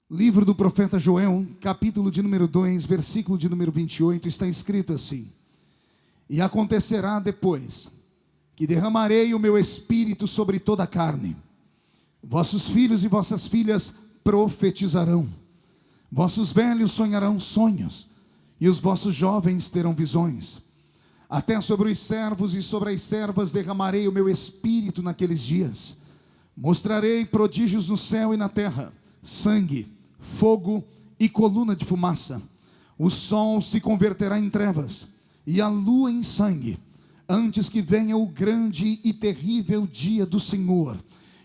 Livro do profeta Joel, capítulo de número 2, versículo de número 28, está escrito assim: E acontecerá depois, que derramarei o meu espírito sobre toda a carne. Vossos filhos e vossas filhas profetizarão. Vossos velhos sonharão sonhos, e os vossos jovens terão visões. Até sobre os servos e sobre as servas derramarei o meu espírito naqueles dias. Mostrarei prodígios no céu e na terra, sangue, fogo e coluna de fumaça. O sol se converterá em trevas e a lua em sangue, antes que venha o grande e terrível dia do Senhor.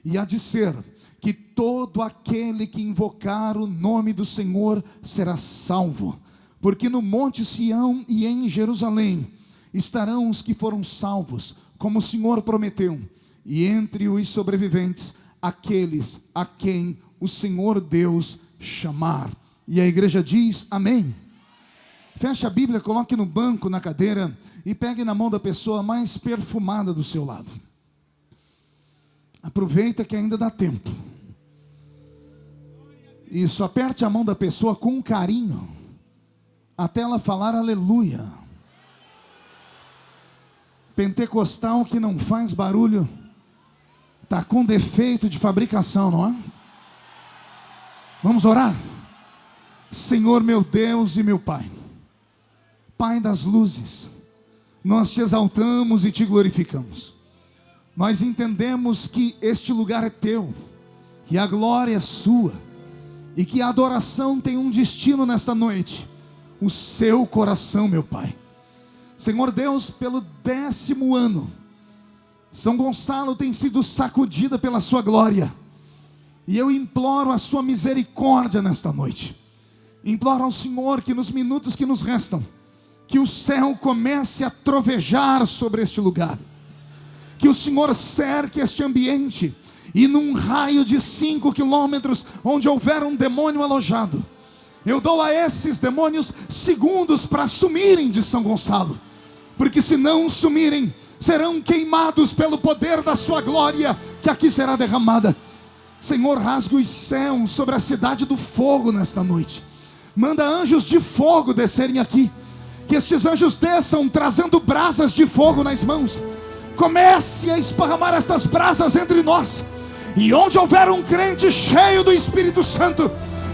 E há de ser que todo aquele que invocar o nome do Senhor será salvo. Porque no monte Sião e em Jerusalém estarão os que foram salvos, como o Senhor prometeu. E entre os sobreviventes, aqueles a quem o Senhor Deus chamar. E a igreja diz amém. Feche a Bíblia, coloque no banco, na cadeira, e pegue na mão da pessoa mais perfumada do seu lado. Aproveita que ainda dá tempo. Isso, aperte a mão da pessoa com carinho, até ela falar aleluia. Pentecostal que não faz barulho está com defeito de fabricação, não é? Vamos orar? Senhor meu Deus e meu Pai, Pai das luzes, nós te exaltamos e te glorificamos. Nós entendemos que este lugar é teu, que a glória é sua, e que a adoração tem um destino nesta noite: o seu coração, meu Pai. Senhor Deus, pelo 10º ano, São Gonçalo tem sido sacudida pela sua glória, e eu imploro a sua misericórdia nesta noite. Imploro ao Senhor que nos minutos que nos restam, que o céu comece a trovejar sobre este lugar, que o Senhor cerque este ambiente, e num raio de 5 quilômetros, onde houver um demônio alojado, eu dou a esses demônios segundos para sumirem de São Gonçalo, porque se não sumirem, serão queimados pelo poder da sua glória, que aqui será derramada. Senhor, rasga os céus sobre a cidade do fogo nesta noite. Manda anjos de fogo descerem aqui, que estes anjos desçam trazendo brasas de fogo nas mãos. Comece a esparramar estas brasas entre nós, e onde houver um crente cheio do Espírito Santo,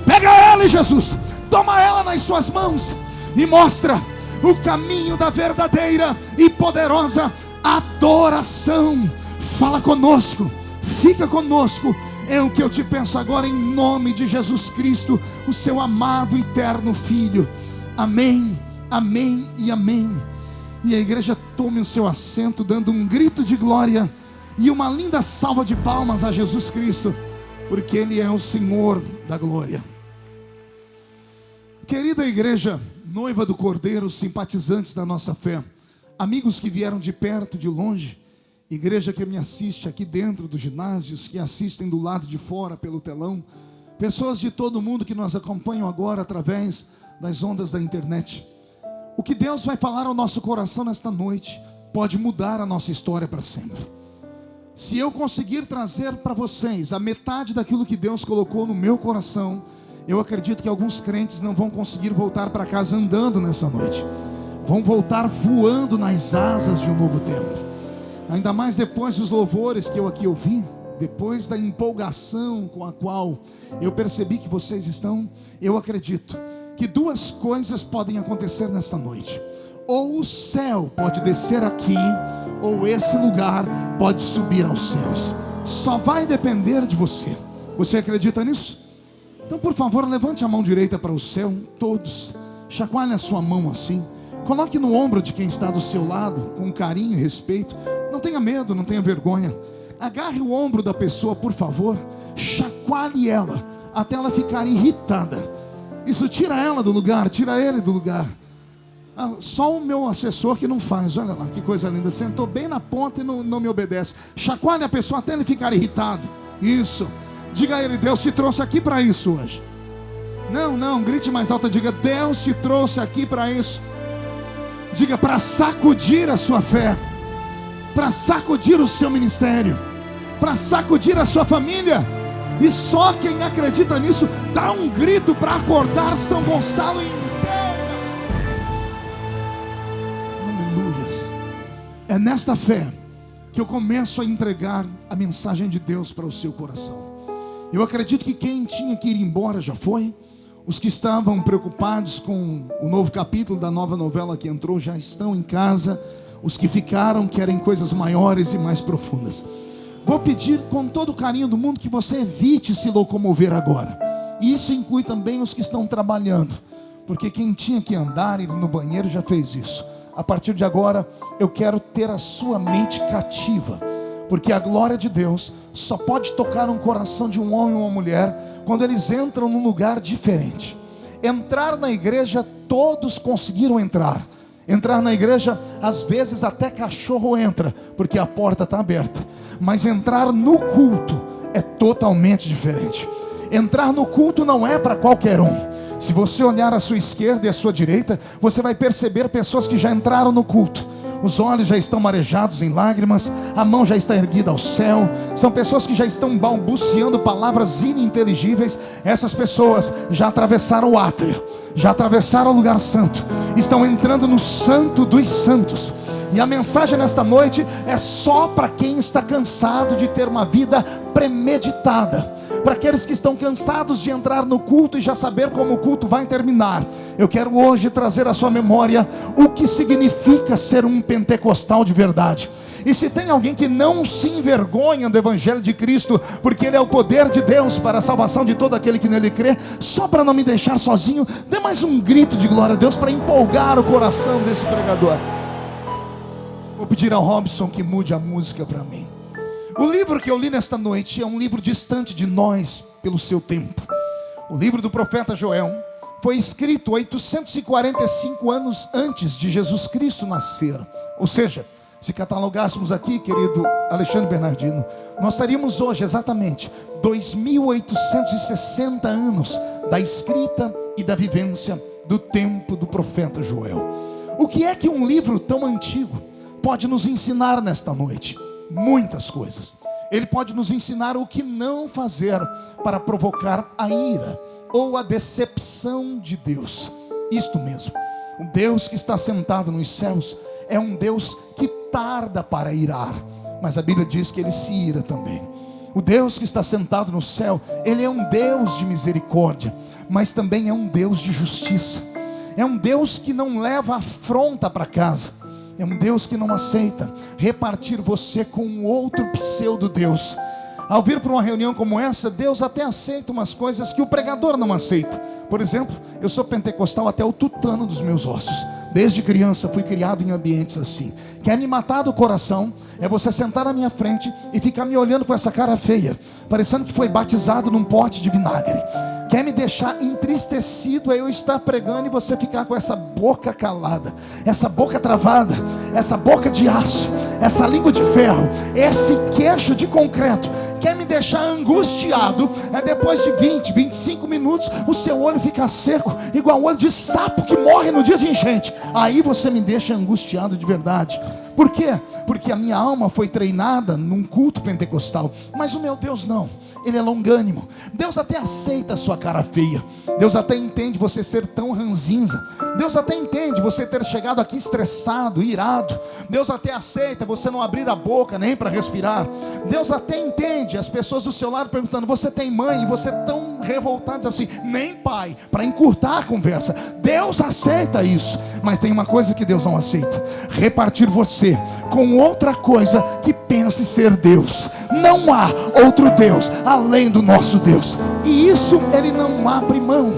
pega ela, Jesus, toma ela nas suas mãos e mostra o caminho da verdadeira e poderosa adoração. Fala conosco, fica conosco, é o que eu te peço agora, em nome de Jesus Cristo, o seu amado e eterno Filho. Amém, amém e amém. E a igreja tome o seu assento, dando um grito de glória e uma linda salva de palmas a Jesus Cristo, porque Ele é o Senhor da glória. Querida igreja, noiva do Cordeiro, simpatizantes da nossa fé, amigos que vieram de perto, de longe, igreja que me assiste aqui dentro dos ginásios, que assistem do lado de fora pelo telão, pessoas de todo mundo que nos acompanham agora através das ondas da internet. O que Deus vai falar ao nosso coração nesta noite pode mudar a nossa história para sempre. Se eu conseguir trazer para vocês a metade daquilo que Deus colocou no meu coração, eu acredito que alguns crentes não vão conseguir voltar para casa andando nessa noite, vão voltar voando nas asas de um novo tempo. Ainda mais depois dos louvores que eu aqui ouvi, depois da empolgação com a qual eu percebi que vocês estão, eu acredito que duas coisas podem acontecer nesta noite: ou o céu pode descer aqui, ou esse lugar pode subir aos céus. Só vai depender de você. Você acredita nisso? Então, por favor, levante a mão direita para o céu, todos, chacoalhe a sua mão assim, coloque no ombro de quem está do seu lado, com carinho e respeito. Não tenha medo, não tenha vergonha. Agarre o ombro da pessoa, por favor, chacoalhe ela, até ela ficar irritada. Isso tira ela do lugar, tira ele do lugar. Só o meu assessor que não faz, olha lá, que coisa linda. Sentou bem na ponta e não me obedece. Chacoalhe a pessoa até ele ficar irritado. Isso. Diga a ele: Deus te trouxe aqui para isso hoje. Não, grite mais alto, diga: Deus te trouxe aqui para isso. Diga: para sacudir a sua fé, para sacudir o seu ministério, para sacudir a sua família, E só quem acredita nisso, dá um grito para acordar São Gonçalo inteira. Aleluias. É nesta fé que eu começo a entregar a mensagem de Deus para o seu coração. Eu acredito que quem tinha que ir embora já foi. Os que estavam preocupados com o novo capítulo da nova novela que entrou já estão em casa. Os que ficaram querem coisas maiores e mais profundas. Vou pedir com todo o carinho do mundo que você evite se locomover agora. E isso inclui também os que estão trabalhando, porque quem tinha que andar, ir no banheiro, já fez isso. A partir de agora, eu quero ter a sua mente cativa, porque a glória de Deus só pode tocar um coração de um homem ou uma mulher quando eles entram num lugar diferente. Entrar na igreja, todos conseguiram entrar. Entrar na igreja, às vezes até cachorro entra, porque a porta está aberta. Mas entrar no culto é totalmente diferente. Entrar no culto não é para qualquer um. Se você olhar à sua esquerda e à sua direita, você vai perceber pessoas que já entraram no culto. Os olhos já estão marejados em lágrimas, a mão já está erguida ao céu. São pessoas que já estão balbuciando palavras ininteligíveis. Essas pessoas já atravessaram o átrio, já atravessaram o lugar santo, estão entrando no santo dos santos. E a mensagem nesta noite é só para quem está cansado de ter uma vida premeditada, para aqueles que estão cansados de entrar no culto e já saber como o culto vai terminar. Eu quero hoje trazer à sua memória o que significa ser um pentecostal de verdade. E se tem alguém que não se envergonha do Evangelho de Cristo, porque ele é o poder de Deus para a salvação de todo aquele que nele crê, só para não me deixar sozinho, dê mais um grito de glória a Deus para empolgar o coração desse pregador. Vou pedir ao Robson que mude a música para mim. O livro que eu li nesta noite é um livro distante de nós pelo seu tempo. O livro do profeta Joel foi escrito 845 anos antes de Jesus Cristo nascer. Ou seja, se catalogássemos aqui, querido Alexandre Bernardino, nós estaríamos hoje exatamente 2860 anos da escrita e da vivência do tempo do profeta Joel. O que é que um livro tão antigo pode nos ensinar nesta noite? Muitas coisas. Ele pode nos ensinar o que não fazer para provocar a ira ou a decepção de Deus. Isto mesmo, o Deus que está sentado nos céus é um Deus que tarda para irar, mas a Bíblia diz que ele se ira também. O Deus que está sentado no céu, ele é um Deus de misericórdia, mas também é um Deus de justiça. É um Deus que não leva afronta para casa. É um Deus que não aceita repartir você com um outro pseudo-Deus. Ao vir para uma reunião como essa, Deus até aceita umas coisas que o pregador não aceita. Por exemplo, eu sou pentecostal até o tutano dos meus ossos. Desde criança fui criado em ambientes assim. Quer me matar do coração é você sentar na minha frente e ficar me olhando com essa cara feia, parecendo que foi batizado num pote de vinagre. Quer me deixar entristecido é eu estar pregando e você ficar com essa boca calada, essa boca travada, essa boca de aço, essa língua de ferro, esse queixo de concreto. Quer me deixar angustiado é depois de 20, 25 minutos o seu olho fica seco, igual o olho de sapo que morre no dia de enchente. Aí você me deixa angustiado de verdade. Por quê? Porque a minha alma foi treinada num culto pentecostal, mas o meu Deus não. Ele é longânimo. Deus até aceita a sua cara feia. Deus até entende você ser tão ranzinza. Deus até entende você ter chegado aqui estressado, irado. Deus até aceita você não abrir a boca nem para respirar. Deus até entende as pessoas do seu lado perguntando: você tem mãe? E você tão revoltado, diz assim: nem pai, para encurtar a conversa. Deus aceita isso. Mas tem uma coisa que Deus não aceita: repartir você com outra coisa que pense ser Deus. Não há outro Deus além do nosso Deus, e isso ele não abre mão.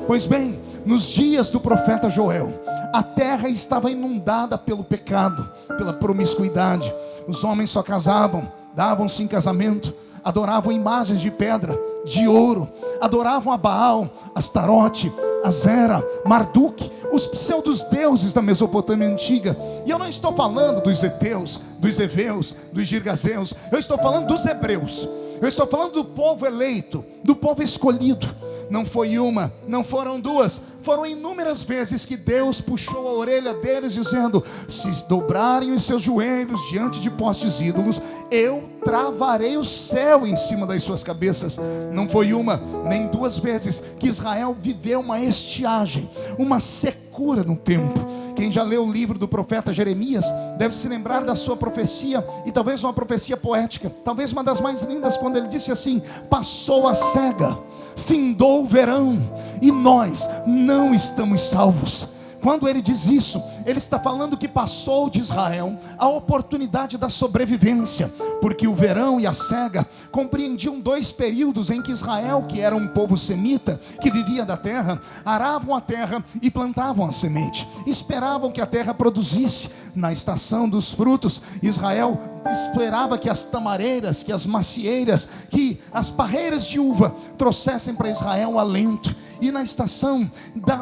Pois bem, nos dias do profeta Joel, a terra estava inundada pelo pecado, pela promiscuidade. Os homens só casavam, davam-se em casamento, adoravam imagens de pedra, de ouro, adoravam a Baal, Astarote, Azera, Marduk, os pseudos deuses da Mesopotâmia antiga. E eu não estou falando dos heteus, dos heveus, dos girgazeus. Eu estou falando dos hebreus. Eu estou falando do povo eleito, do povo escolhido. Não foi uma, não foram duas, foram inúmeras vezes que Deus puxou a orelha deles dizendo: se dobrarem os seus joelhos diante de postes ídolos, eu travarei o céu em cima das suas cabeças. Não foi uma, nem duas vezes que Israel viveu uma estiagem, uma secura no tempo. Quem já leu o livro do profeta Jeremias deve se lembrar da sua profecia, e talvez uma profecia poética, talvez uma das mais lindas, quando ele disse assim: passou a cega, findou o verão, e nós não estamos salvos. Quando ele diz isso, ele está falando que passou de Israel a oportunidade da sobrevivência, porque o verão e a cega compreendiam dois períodos em que Israel, que era um povo semita, que vivia da terra, aravam a terra e plantavam a semente, esperavam que a terra produzisse. Na estação dos frutos, Israel esperava que as tamareiras, que as macieiras, que as parreiras de uva trouxessem para Israel alento. E na estação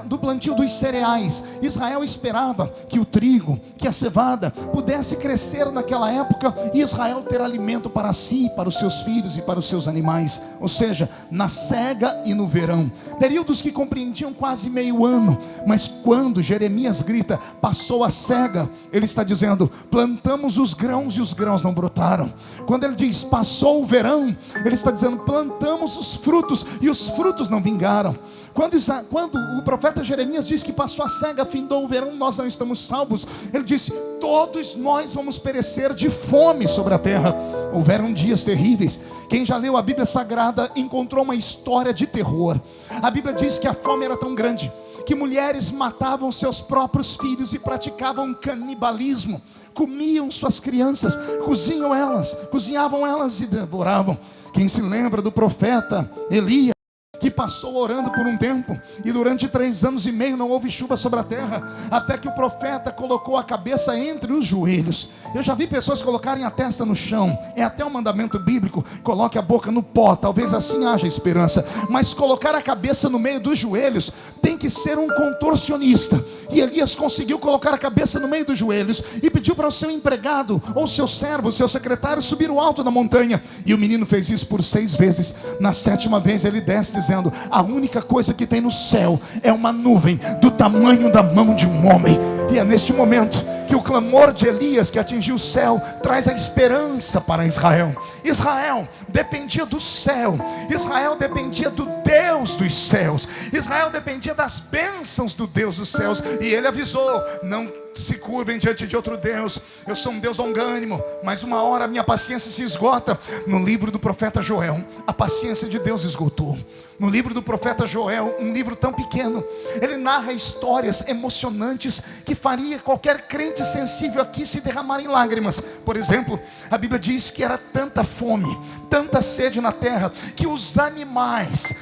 do plantio dos cereais, Israel esperava que o trigo, que a cevada pudesse crescer naquela época, e Israel ter alimento para si, para os seus filhos e para os seus animais. Ou seja, na cega e no verão, períodos que compreendiam quase meio ano. Mas quando Jeremias grita: passou a cega, ele está dizendo: plantamos os grãos e os grãos não brotaram. Quando ele diz passou o verão, ele está dizendo: plantamos os frutos e os frutos não vingaram. Quando o profeta Jeremias diz que passou a cega, findou o verão, nós não estamos salvos, ele disse: todos nós vamos perecer de fome sobre a terra. Houveram dias terríveis. Quem já leu a Bíblia Sagrada encontrou uma história de terror. A Bíblia diz que a fome era tão grande que mulheres matavam seus próprios filhos e praticavam canibalismo. Comiam suas crianças, cozinhavam elas e devoravam. Quem se lembra do profeta Elias, que passou orando por um tempo, e durante 3 anos e meio não houve chuva sobre a terra, até que o profeta colocou a cabeça entre os joelhos. Eu já vi pessoas colocarem a testa no chão, é até um mandamento bíblico: coloque a boca no pó, talvez assim haja esperança. Mas colocar a cabeça no meio dos joelhos tem que ser um contorcionista. E Elias conseguiu colocar a cabeça no meio dos joelhos e pediu para o seu empregado, ou seu servo, seu secretário, subir o alto da montanha. E o menino fez isso por 6 vezes. Na 7ª vez ele desce dizendo: a única coisa que tem no céu é uma nuvem do tamanho da mão de um homem. E é neste momento que o clamor de Elias, que atingiu o céu, traz a esperança para Israel. Israel dependia do céu, Israel dependia do Deus dos céus, Israel dependia das bênçãos do Deus dos céus. E ele avisou: não se curvem diante de outro Deus, eu sou um Deus longânimo. Mas uma hora a minha paciência se esgota. No livro do profeta Joel, a paciência de Deus esgotou. No livro do profeta Joel, um livro tão pequeno, ele narra histórias emocionantes que faria qualquer crente sensível aqui se derramar em lágrimas. Por exemplo, a Bíblia diz que era tanta fome, tanta sede na terra, que os animais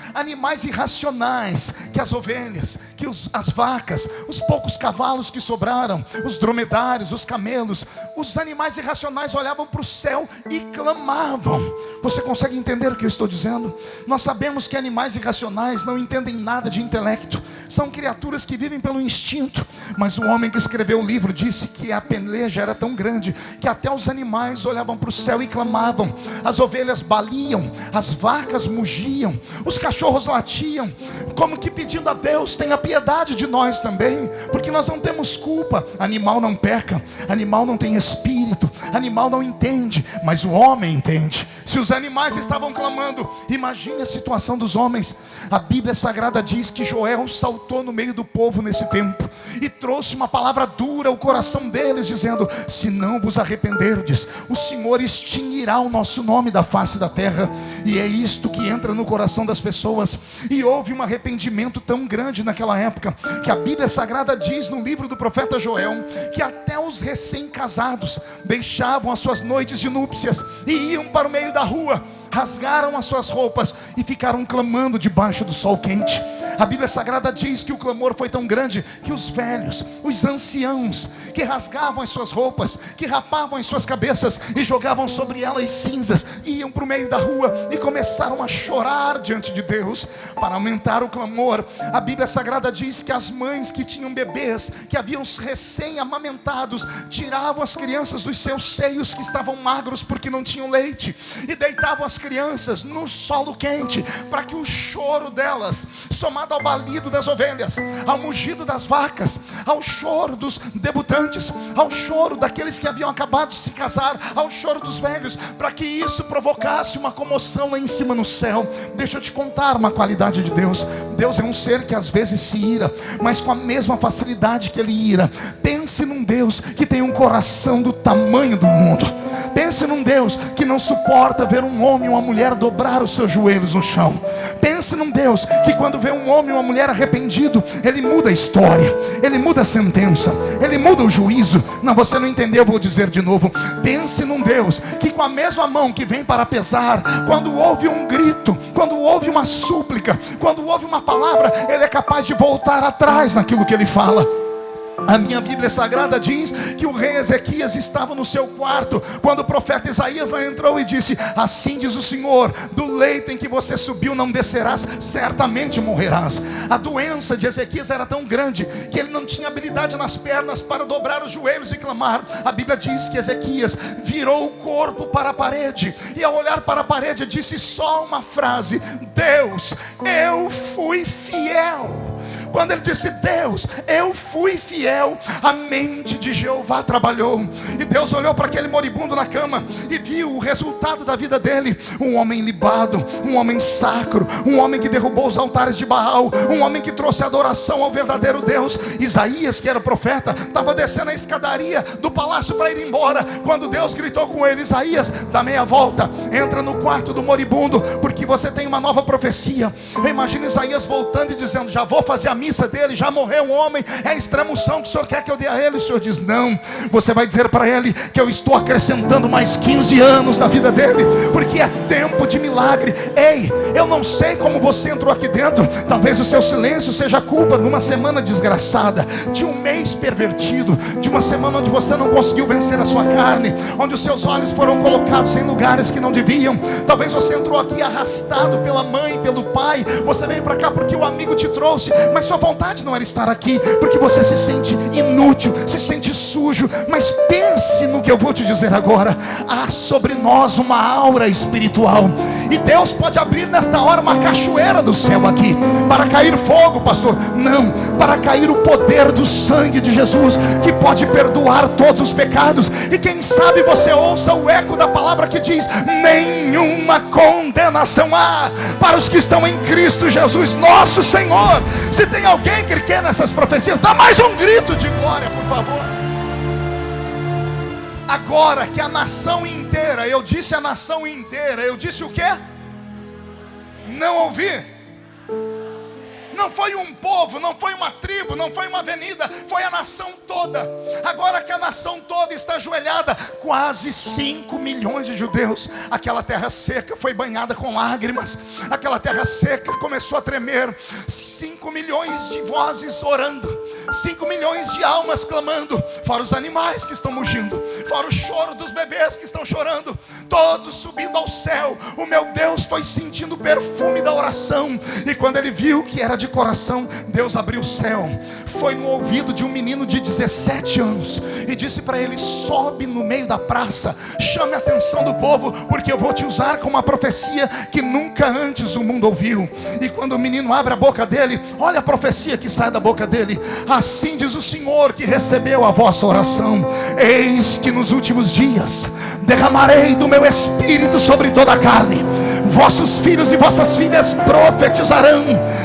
irracionais, que as ovelhas, que as vacas, os poucos cavalos que sobraram, os dromedários, os camelos, os animais irracionais olhavam para o céu e clamavam. Você consegue entender o que eu estou dizendo? Nós sabemos que animais irracionais não entendem nada de intelecto, são criaturas que vivem pelo instinto. Mas o homem que escreveu o livro disse que a peleja era tão grande que até os animais olhavam para o céu e clamavam. As ovelhas baliam, as vacas mugiam, os cachorros latiam, como que pedindo a Deus: tenha piedade de nós também, porque nós não temos culpa. Animal não peca, animal não tem espírito, animal não entende, mas o homem entende. Se os animais estavam clamando, imagine a situação dos homens. A Bíblia Sagrada diz que Joel saltou no meio do povo nesse tempo e trouxe uma palavra dura ao coração deles, dizendo: se não vos arrependerdes, o Senhor extinguirá o nosso nome da face da terra. E é isto que entra no coração das pessoas. E houve um arrependimento tão grande naquela época, que a Bíblia Sagrada diz no livro do profeta Joel, que até os recém-casados deixavam as suas noites de núpcias e iam para o meio da rua, rasgaram as suas roupas e ficaram clamando debaixo do sol quente. A Bíblia Sagrada diz que o clamor foi tão grande que os velhos, os anciãos, que rasgavam as suas roupas, que rapavam as suas cabeças e jogavam sobre elas cinzas, iam para o meio da rua e começaram a chorar diante de Deus para aumentar o clamor. A Bíblia Sagrada diz que as mães que tinham bebês, que haviam recém-amamentados, tiravam as crianças dos seus seios que estavam magros porque não tinham leite, e deitavam as crianças no solo quente, para que o choro delas, somado ao balido das ovelhas, ao mugido das vacas, ao choro dos debutantes, ao choro daqueles que haviam acabado de se casar, ao choro dos velhos, para que isso provocasse uma comoção lá em cima no céu. Deixa eu te contar uma qualidade de Deus. Deus é um ser que às vezes se ira, mas com a mesma facilidade que ele ira. Pense num Deus que tem um coração do tamanho do mundo. Pense num Deus que não suporta ver um homem e uma mulher dobrar os seus joelhos no chão. Pense num Deus que quando vê um homem e uma mulher arrependido, ele muda a história, ele muda a sentença, ele muda o juízo. Não, você não entendeu, eu vou dizer de novo. Pense num Deus que com a mesma mão que vem para pesar, quando ouve um grito, quando ouve uma súplica, quando ouve uma palavra, ele é capaz de voltar atrás naquilo que ele fala. A minha Bíblia Sagrada diz que o rei Ezequias estava no seu quarto, quando o profeta Isaías lá entrou e disse: assim diz o Senhor, do leito em que você subiu não descerás, certamente morrerás. A doença de Ezequias era tão grande que ele não tinha habilidade nas pernas para dobrar os joelhos e clamar. A Bíblia diz que Ezequias virou o corpo para a parede, e ao olhar para a parede disse só uma frase: Deus, eu fui fiel. Quando ele disse Deus, eu fui fiel, a mente de Jeová trabalhou. E Deus olhou para aquele moribundo na cama e viu o resultado da vida dele: um homem libado, um homem sacro, um homem que derrubou os altares de Baal, um homem que trouxe adoração ao verdadeiro Deus. Isaías, que era o profeta, estava descendo a escadaria do palácio para ir embora, quando Deus gritou com ele: Isaías, dá meia volta, entra no quarto do moribundo, porque você tem uma nova profecia. Eu imagino Isaías voltando e dizendo: já vou fazer a missa dele, já morreu um homem, é a extrema-unção que o Senhor quer que eu dê a ele. O Senhor diz: não, você vai dizer para ele que eu estou acrescentando mais 15 anos na vida dele, porque é tempo de milagre. Ei, eu não sei como você entrou aqui dentro. Talvez o seu silêncio seja culpa de uma semana desgraçada, de um mês pervertido, de uma semana onde você não conseguiu vencer a sua carne, onde os seus olhos foram colocados em lugares que não deviam. Talvez você entrou aqui arrastado pela mãe, pelo pai. Você veio para cá porque o amigo te trouxe, mas sua vontade não era estar aqui, porque você se sente inútil, se sente sujo. Mas pense no que eu vou te dizer agora. Há sobre nós uma aura espiritual, e Deus pode abrir nesta hora uma cachoeira do céu aqui, para cair fogo, pastor. Não, para cair o poder do sangue de Jesus, que pode perdoar todos os pecados. E quem sabe você ouça o eco da palavra que diz: nenhuma condenação há para os que estão em Cristo Jesus nosso Senhor. Se tem alguém que quer nessas profecias, dá mais um grito de glória, por favor. Agora que a nação inteira, eu disse a nação inteira, eu disse o quê? Não ouvi. Não foi um povo, não foi uma tribo, não foi uma avenida, foi a nação toda. Agora que a nação toda está ajoelhada, quase 5 milhões de judeus, aquela terra seca foi banhada com lágrimas, aquela terra seca começou a tremer. 5 milhões de vozes orando, 5 milhões de almas clamando, fora os animais que estão mugindo, fora o choro dos bebês que estão chorando, todos subindo ao céu. O meu Deus foi sentindo o perfume da oração, e quando ele viu que era de coração, Deus abriu o céu, foi no ouvido de um menino de 17 anos e disse para ele: sobe no meio da praça, chame a atenção do povo, porque eu vou te usar com uma profecia que nunca antes o mundo ouviu. E quando o menino abre a boca dele, olha a profecia que sai da boca dele: assim diz o Senhor que recebeu a vossa oração, eis que nos últimos dias derramarei do meu espírito sobre toda a carne. Vossos filhos e vossas filhas profetizarão,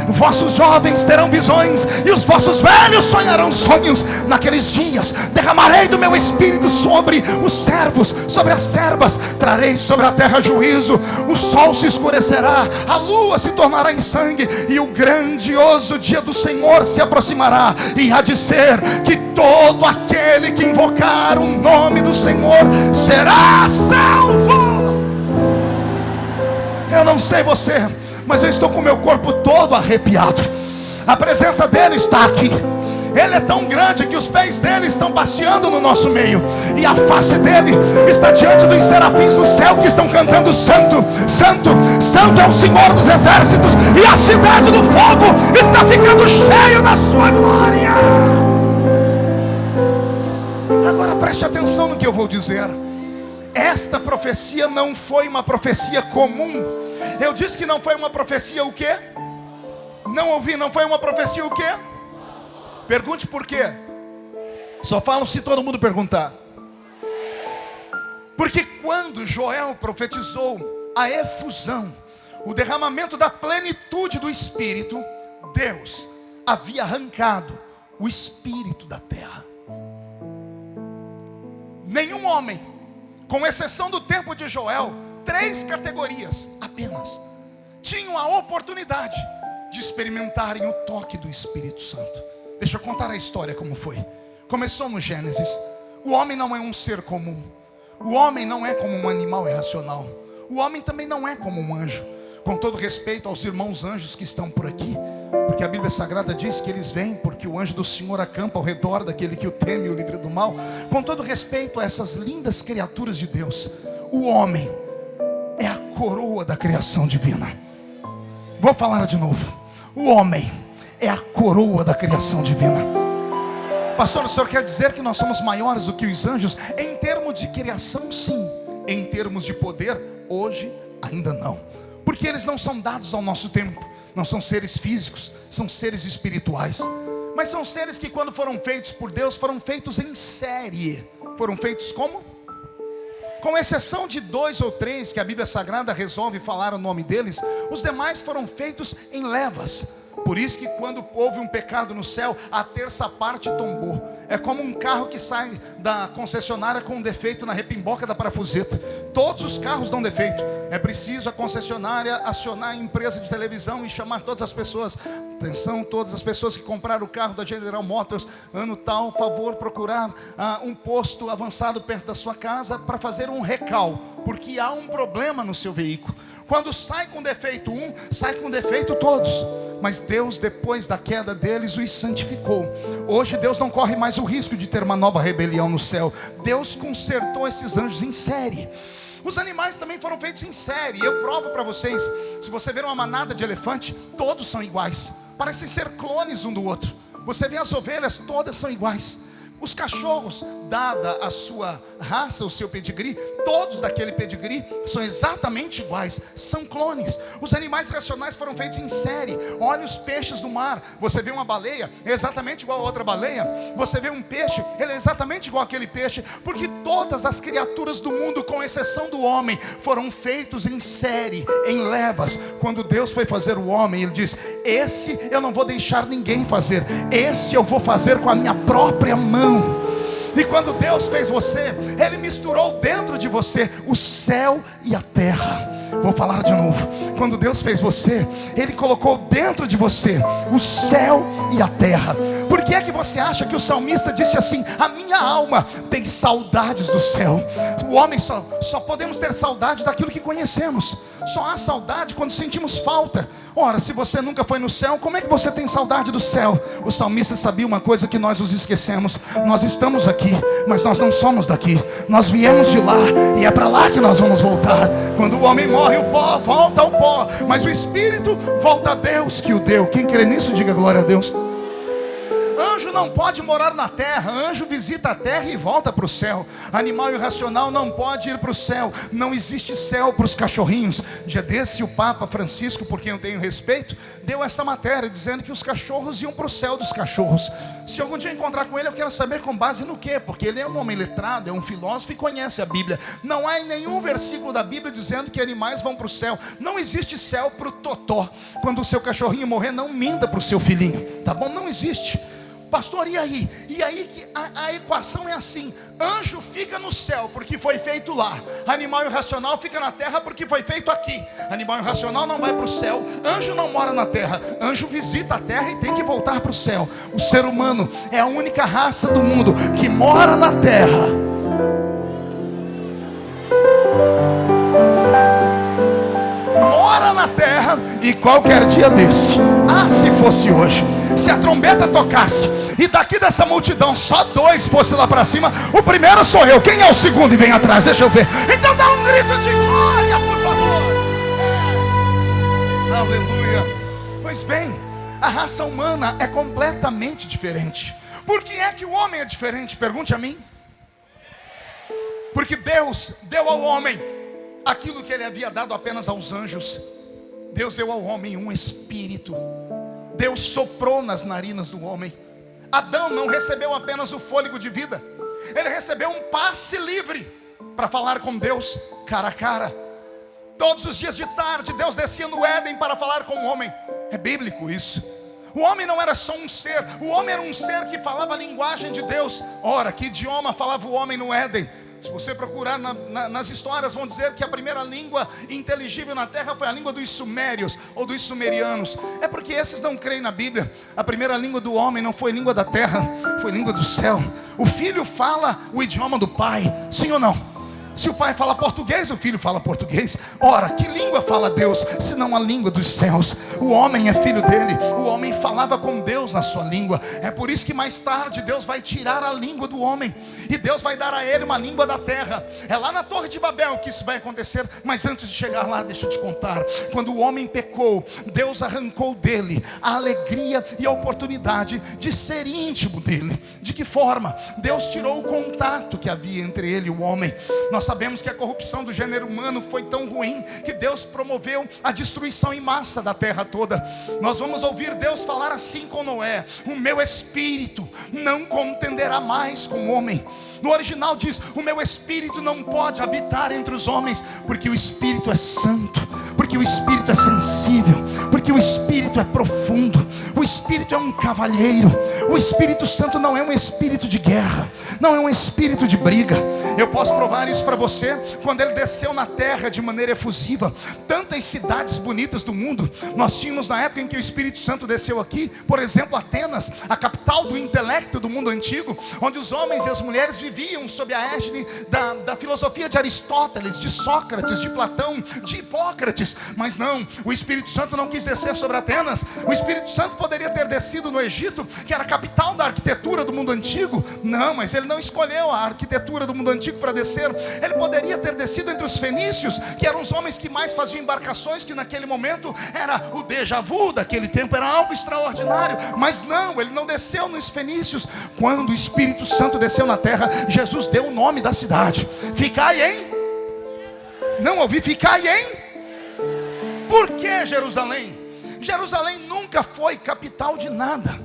vossos jovens terão visões, e os vossos velhos sonharão sonhos. Naqueles dias derramarei do meu espírito sobre os servos, sobre as servas, trarei sobre a terra juízo. O sol se escurecerá, a lua se tornará em sangue, e o grandioso dia do Senhor se aproximará. E há de ser que todo aquele que invocar o nome do Senhor será salvo. Eu não sei você, mas eu estou com o meu corpo todo arrepiado. A presença dele está aqui. Ele é tão grande que os pés dele estão passeando no nosso meio, e a face dele está diante dos serafins do céu, que estão cantando: Santo, Santo, Santo é o Senhor dos exércitos, e a cidade do fogo está ficando cheia da sua glória. Agora preste atenção no que eu vou dizer. Esta profecia não foi uma profecia comum. Eu disse que não foi uma profecia o quê? Não ouvi, não foi uma profecia o quê? Pergunte por quê. Só falo se todo mundo perguntar. Porque quando Joel profetizou a efusão, o derramamento da plenitude do Espírito, Deus havia arrancado o Espírito da terra. Nenhum homem, com exceção do tempo de Joel, 3 categorias apenas, tinham a oportunidade de experimentarem o toque do Espírito Santo. Deixa eu contar a história como foi. Começou no Gênesis. O homem não é um ser comum. O homem não é como um animal irracional. O homem também não é como um anjo. Com todo respeito aos irmãos anjos que estão por aqui, porque a Bíblia Sagrada diz que eles vêm porque o anjo do Senhor acampa ao redor daquele que o teme e o livra do mal. Com todo respeito a essas lindas criaturas de Deus, o homem é a coroa da criação divina. Vou falar de novo. O homem é a coroa da criação divina. Pastor, o senhor quer dizer que nós somos maiores do que os anjos? Em termos de criação, sim. Em termos de poder, hoje ainda não. Porque eles não são dados ao nosso tempo. Não são seres físicos, são seres espirituais. Mas são seres que, quando foram feitos por Deus, foram feitos em série. Foram feitos como? Com exceção de 2 ou 3 que a Bíblia Sagrada resolve falar o nome deles, os demais foram feitos em levas. Por isso que quando houve um pecado no céu, a terça parte tombou. É como um carro que sai da concessionária com um defeito na repimboca da parafuseta. Todos os carros dão defeito. É preciso a concessionária acionar a empresa de televisão e chamar todas as pessoas. Atenção, todas as pessoas que compraram o carro da General Motors, ano tal, favor procurar um posto avançado perto da sua casa para fazer um recal, porque há um problema no seu veículo. Quando sai com defeito um, sai com defeito todos. Mas Deus, depois da queda deles, os santificou. Hoje Deus não corre mais o risco de ter uma nova rebelião no céu. Deus consertou esses anjos em série. Os animais também foram feitos em série. Eu provo para vocês. Se você ver uma manada de elefante, todos são iguais. Parecem ser clones um do outro. Você vê as ovelhas, todas são iguais. Os cachorros, dada a sua raça, o seu pedigree, todos daquele pedigree são exatamente iguais, são clones. Os animais racionais foram feitos em série. Olha os peixes do mar. Você vê uma baleia, é exatamente igual a outra baleia. Você vê um peixe, ele é exatamente igual àquele peixe. Porque todas as criaturas do mundo, com exceção do homem, foram feitos em série, em levas. Quando Deus foi fazer o homem, Ele diz: esse eu não vou deixar ninguém fazer, esse eu vou fazer com a minha própria mão. E quando Deus fez você, Ele misturou dentro de você o céu e a terra. Vou falar de novo. Quando Deus fez você, Ele colocou dentro de você o céu e a terra. Por que é que você acha que o salmista disse assim: a minha alma tem saudades do céu? O homem só podemos ter saudade daquilo que conhecemos. Só há saudade quando sentimos falta. Ora, se você nunca foi no céu, como é que você tem saudade do céu? O salmista sabia uma coisa que nós nos esquecemos: nós estamos aqui, mas nós não somos daqui. Nós viemos de lá e é para lá que nós vamos voltar. Quando o homem morre, o pó volta ao pó, mas o espírito volta a Deus que o deu. Quem crê nisso, diga glória a Deus. Anjo não pode morar na terra. Anjo visita a terra e volta para o céu. Animal irracional não pode ir para o céu. Não existe céu para os cachorrinhos. Já desse o Papa Francisco, por quem eu tenho respeito, deu essa matéria dizendo que os cachorros iam para o céu dos cachorros. Se algum dia encontrar com ele, eu quero saber com base no quê? Porque ele é um homem letrado, é um filósofo e conhece a Bíblia. Não há em nenhum versículo da Bíblia dizendo que animais vão para o céu. Não existe céu para o totó. Quando o seu cachorrinho morrer, não minta para o seu filhinho, tá bom? Não existe. Pastor, e aí? E aí que a equação é assim: anjo fica no céu porque foi feito lá. Animal irracional fica na terra porque foi feito aqui. Animal irracional não vai para o céu. Anjo não mora na terra. Anjo visita a terra e tem que voltar para o céu. O ser humano é a única raça do mundo que mora na terra. Mora na terra e qualquer dia desse, se fosse hoje, se a trombeta tocasse e daqui dessa multidão só 2 fossem lá para cima, o primeiro sou eu, quem é o segundo e vem atrás? Deixa eu ver. Então dá um grito de glória, por favor. Aleluia. Pois bem, a raça humana é completamente diferente. Por que é que o homem é diferente? Pergunte a mim. Porque Deus deu ao homem aquilo que ele havia dado apenas aos anjos. Deus deu ao homem um espírito. Deus soprou nas narinas do homem. Adão não recebeu apenas o fôlego de vida, ele recebeu um passe livre para falar com Deus cara a cara. Todos os dias de tarde Deus descia no Éden para falar com o homem. É bíblico isso. O homem não era só um ser, o homem era um ser que falava a linguagem de Deus. Ora, que idioma falava o homem no Éden? Se você procurar nas histórias, vão dizer que a primeira língua inteligível na terra foi a língua dos sumérios ou dos sumerianos. É porque esses não creem na Bíblia. A primeira língua do homem não foi língua da terra, foi língua do céu. O filho fala o idioma do pai, sim ou não? Se o pai fala português, o filho fala português. Ora, que língua fala Deus, senão a língua dos céus? O homem é filho dele, o homem falava com Deus na sua língua. É por isso que mais tarde Deus vai tirar a língua do homem e Deus vai dar a ele uma língua da terra. É lá na Torre de Babel que isso vai acontecer. Mas antes de chegar lá, deixa eu te contar. Quando o homem pecou, Deus arrancou dele a alegria e a oportunidade de ser íntimo dele. De que forma? Deus tirou o contato que havia entre ele e o homem. Nós sabemos que a corrupção do gênero humano foi tão ruim que Deus promoveu a destruição em massa da terra toda. Nós vamos ouvir Deus falar assim com Noé: o meu espírito não contenderá mais com o homem. No original diz: o meu espírito não pode habitar entre os homens, porque o espírito é santo, porque o espírito é sensível, porque o espírito é profundo, o espírito é um cavalheiro. O Espírito Santo não é um espírito de guerra, não é um espírito de briga. Eu posso provar isso para você. Quando ele desceu na terra de maneira efusiva, tantas cidades bonitas do mundo nós tínhamos na época em que o Espírito Santo desceu aqui. Por exemplo, Atenas, a capital do intelecto do mundo antigo, onde os homens e as mulheres viviam sob a égide da filosofia de Aristóteles, de Sócrates, de Platão, de Hipócrates. Mas não, o Espírito Santo não quis descer sobre Atenas. O Espírito Santo poderia ter descido no Egito, que era a capital da arquitetura do mundo antigo. Não, mas ele não escolheu a arquitetura do mundo antigo para descer. Ele poderia ter descido entre os fenícios, que eram os homens que mais faziam embarcações, que naquele momento era o déjà vu daquele tempo, era algo extraordinário. Mas não, ele não desceu nos fenícios. Quando o Espírito Santo desceu na terra, Jesus deu o nome da cidade: ficai em... Não ouvi, ficai em... Por que Jerusalém? Jerusalém nunca foi capital de nada.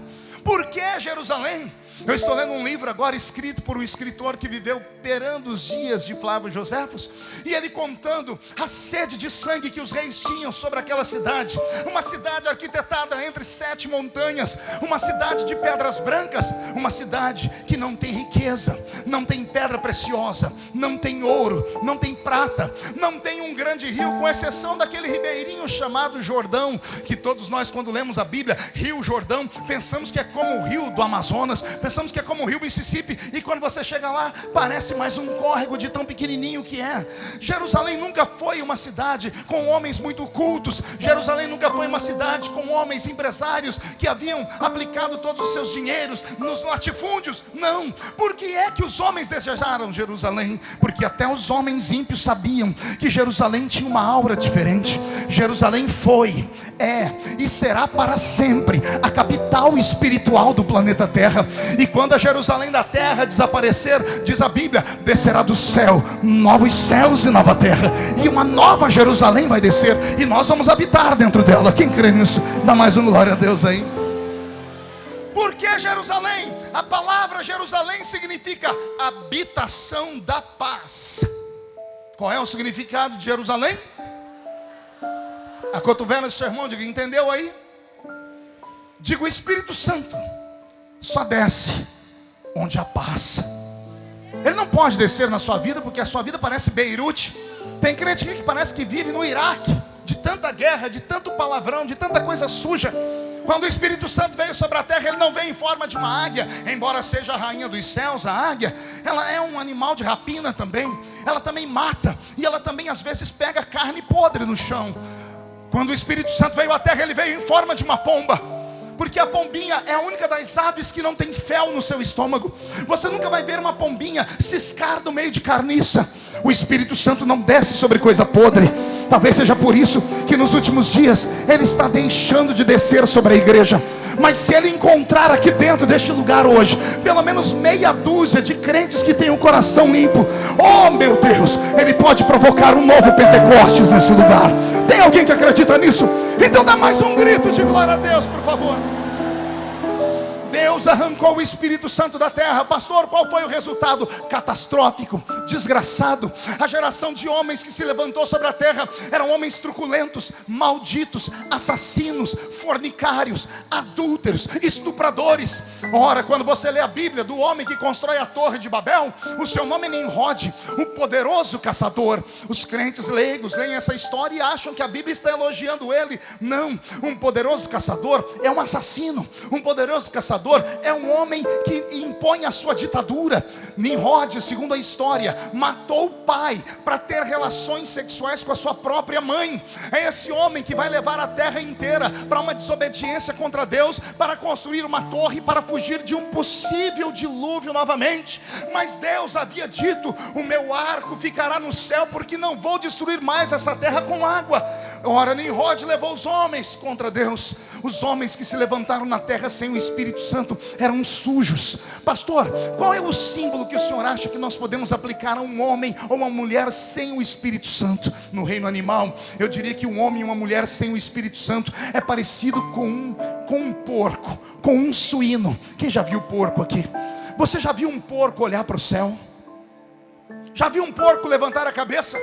Por que Jerusalém? Eu estou lendo um livro agora escrito por um escritor que viveu perando os dias de Flávio Joséfos, e ele contando a sede de sangue que os reis tinham sobre aquela cidade. Uma cidade arquitetada entre 7 montanhas, uma cidade de pedras brancas, uma cidade que não tem riqueza, não tem pedra preciosa, não tem ouro, não tem prata, não tem um grande rio, com exceção daquele ribeirinho chamado Jordão, que todos nós, quando lemos a Bíblia, Rio Jordão, pensamos que é como o rio do Amazonas, pensamos que é como o rio Mississippi, e quando você chega lá, parece mais um córrego de tão pequenininho que é. Jerusalém nunca foi uma cidade com homens muito cultos. Jerusalém nunca foi uma cidade com homens empresários que haviam aplicado todos os seus dinheiros nos latifúndios. Não. Por que é que os homens desejaram Jerusalém? Porque até os homens ímpios sabiam que Jerusalém tinha uma aura diferente. Jerusalém foi, é e será para sempre a capital espiritual do planeta Terra. E quando a Jerusalém da terra desaparecer, diz a Bíblia, descerá do céu novos céus e nova terra, e uma nova Jerusalém vai descer, e nós vamos habitar dentro dela. Quem crê nisso, dá mais um glória a Deus aí. Por que Jerusalém? A palavra Jerusalém significa habitação da paz. Qual é o significado de Jerusalém? Acotovela esse sermão, diga, entendeu aí? Diga, o Espírito Santo só desce onde há paz. Ele não pode descer na sua vida, porque a sua vida parece Beirute. Tem crente aqui que parece que vive no Iraque, de tanta guerra, de tanto palavrão, de tanta coisa suja. Quando o Espírito Santo veio sobre a terra, ele não veio em forma de uma águia. Embora seja a rainha dos céus, a águia, ela é um animal de rapina também. Ela também mata, e ela também às vezes pega carne podre no chão. Quando o Espírito Santo veio à terra, ele veio em forma de uma pomba. Porque a pombinha é a única das aves que não tem fel no seu estômago. Você nunca vai ver uma pombinha ciscar no meio de carniça. O Espírito Santo não desce sobre coisa podre. Talvez seja por isso que nos últimos dias Ele está deixando de descer sobre a igreja. Mas se Ele encontrar aqui dentro deste lugar hoje pelo menos meia dúzia de crentes que têm o coração limpo, oh meu Deus, Ele pode provocar um novo Pentecostes nesse lugar. Tem alguém que acredita nisso? Então dá mais um grito de glória a Deus, por favor. Deus arrancou o Espírito Santo da terra. Pastor, qual foi o resultado? Catastrófico, desgraçado. A geração de homens que se levantou sobre a terra eram homens truculentos, malditos, assassinos, fornicários, adúlteros, estupradores. Ora, quando você lê a Bíblia do homem que constrói a torre de Babel, o seu nome é Nimrod, um poderoso caçador. Os crentes leigos leem essa história e acham que a Bíblia está elogiando ele. Não, um poderoso caçador é um assassino. Um poderoso caçador é um homem que impõe a sua ditadura. Nimrod, segundo a história, matou o pai para ter relações sexuais com a sua própria mãe. É esse homem que vai levar a terra inteira para uma desobediência contra Deus, para construir uma torre, para fugir de um possível dilúvio novamente. Mas Deus havia dito: o meu arco ficará no céu, porque não vou destruir mais essa terra com água. Ora, Nimrod levou os homens contra Deus. Os homens que se levantaram na terra sem o Espírito Santo eram sujos. Pastor, qual é o símbolo que o senhor acha que nós podemos aplicar a um homem ou uma mulher sem o Espírito Santo? No reino animal, eu diria que um homem e uma mulher sem o Espírito Santo é parecido com um porco, com um suíno. Quem já viu porco aqui? Você já viu um porco olhar para o céu? Já viu um porco levantar a cabeça?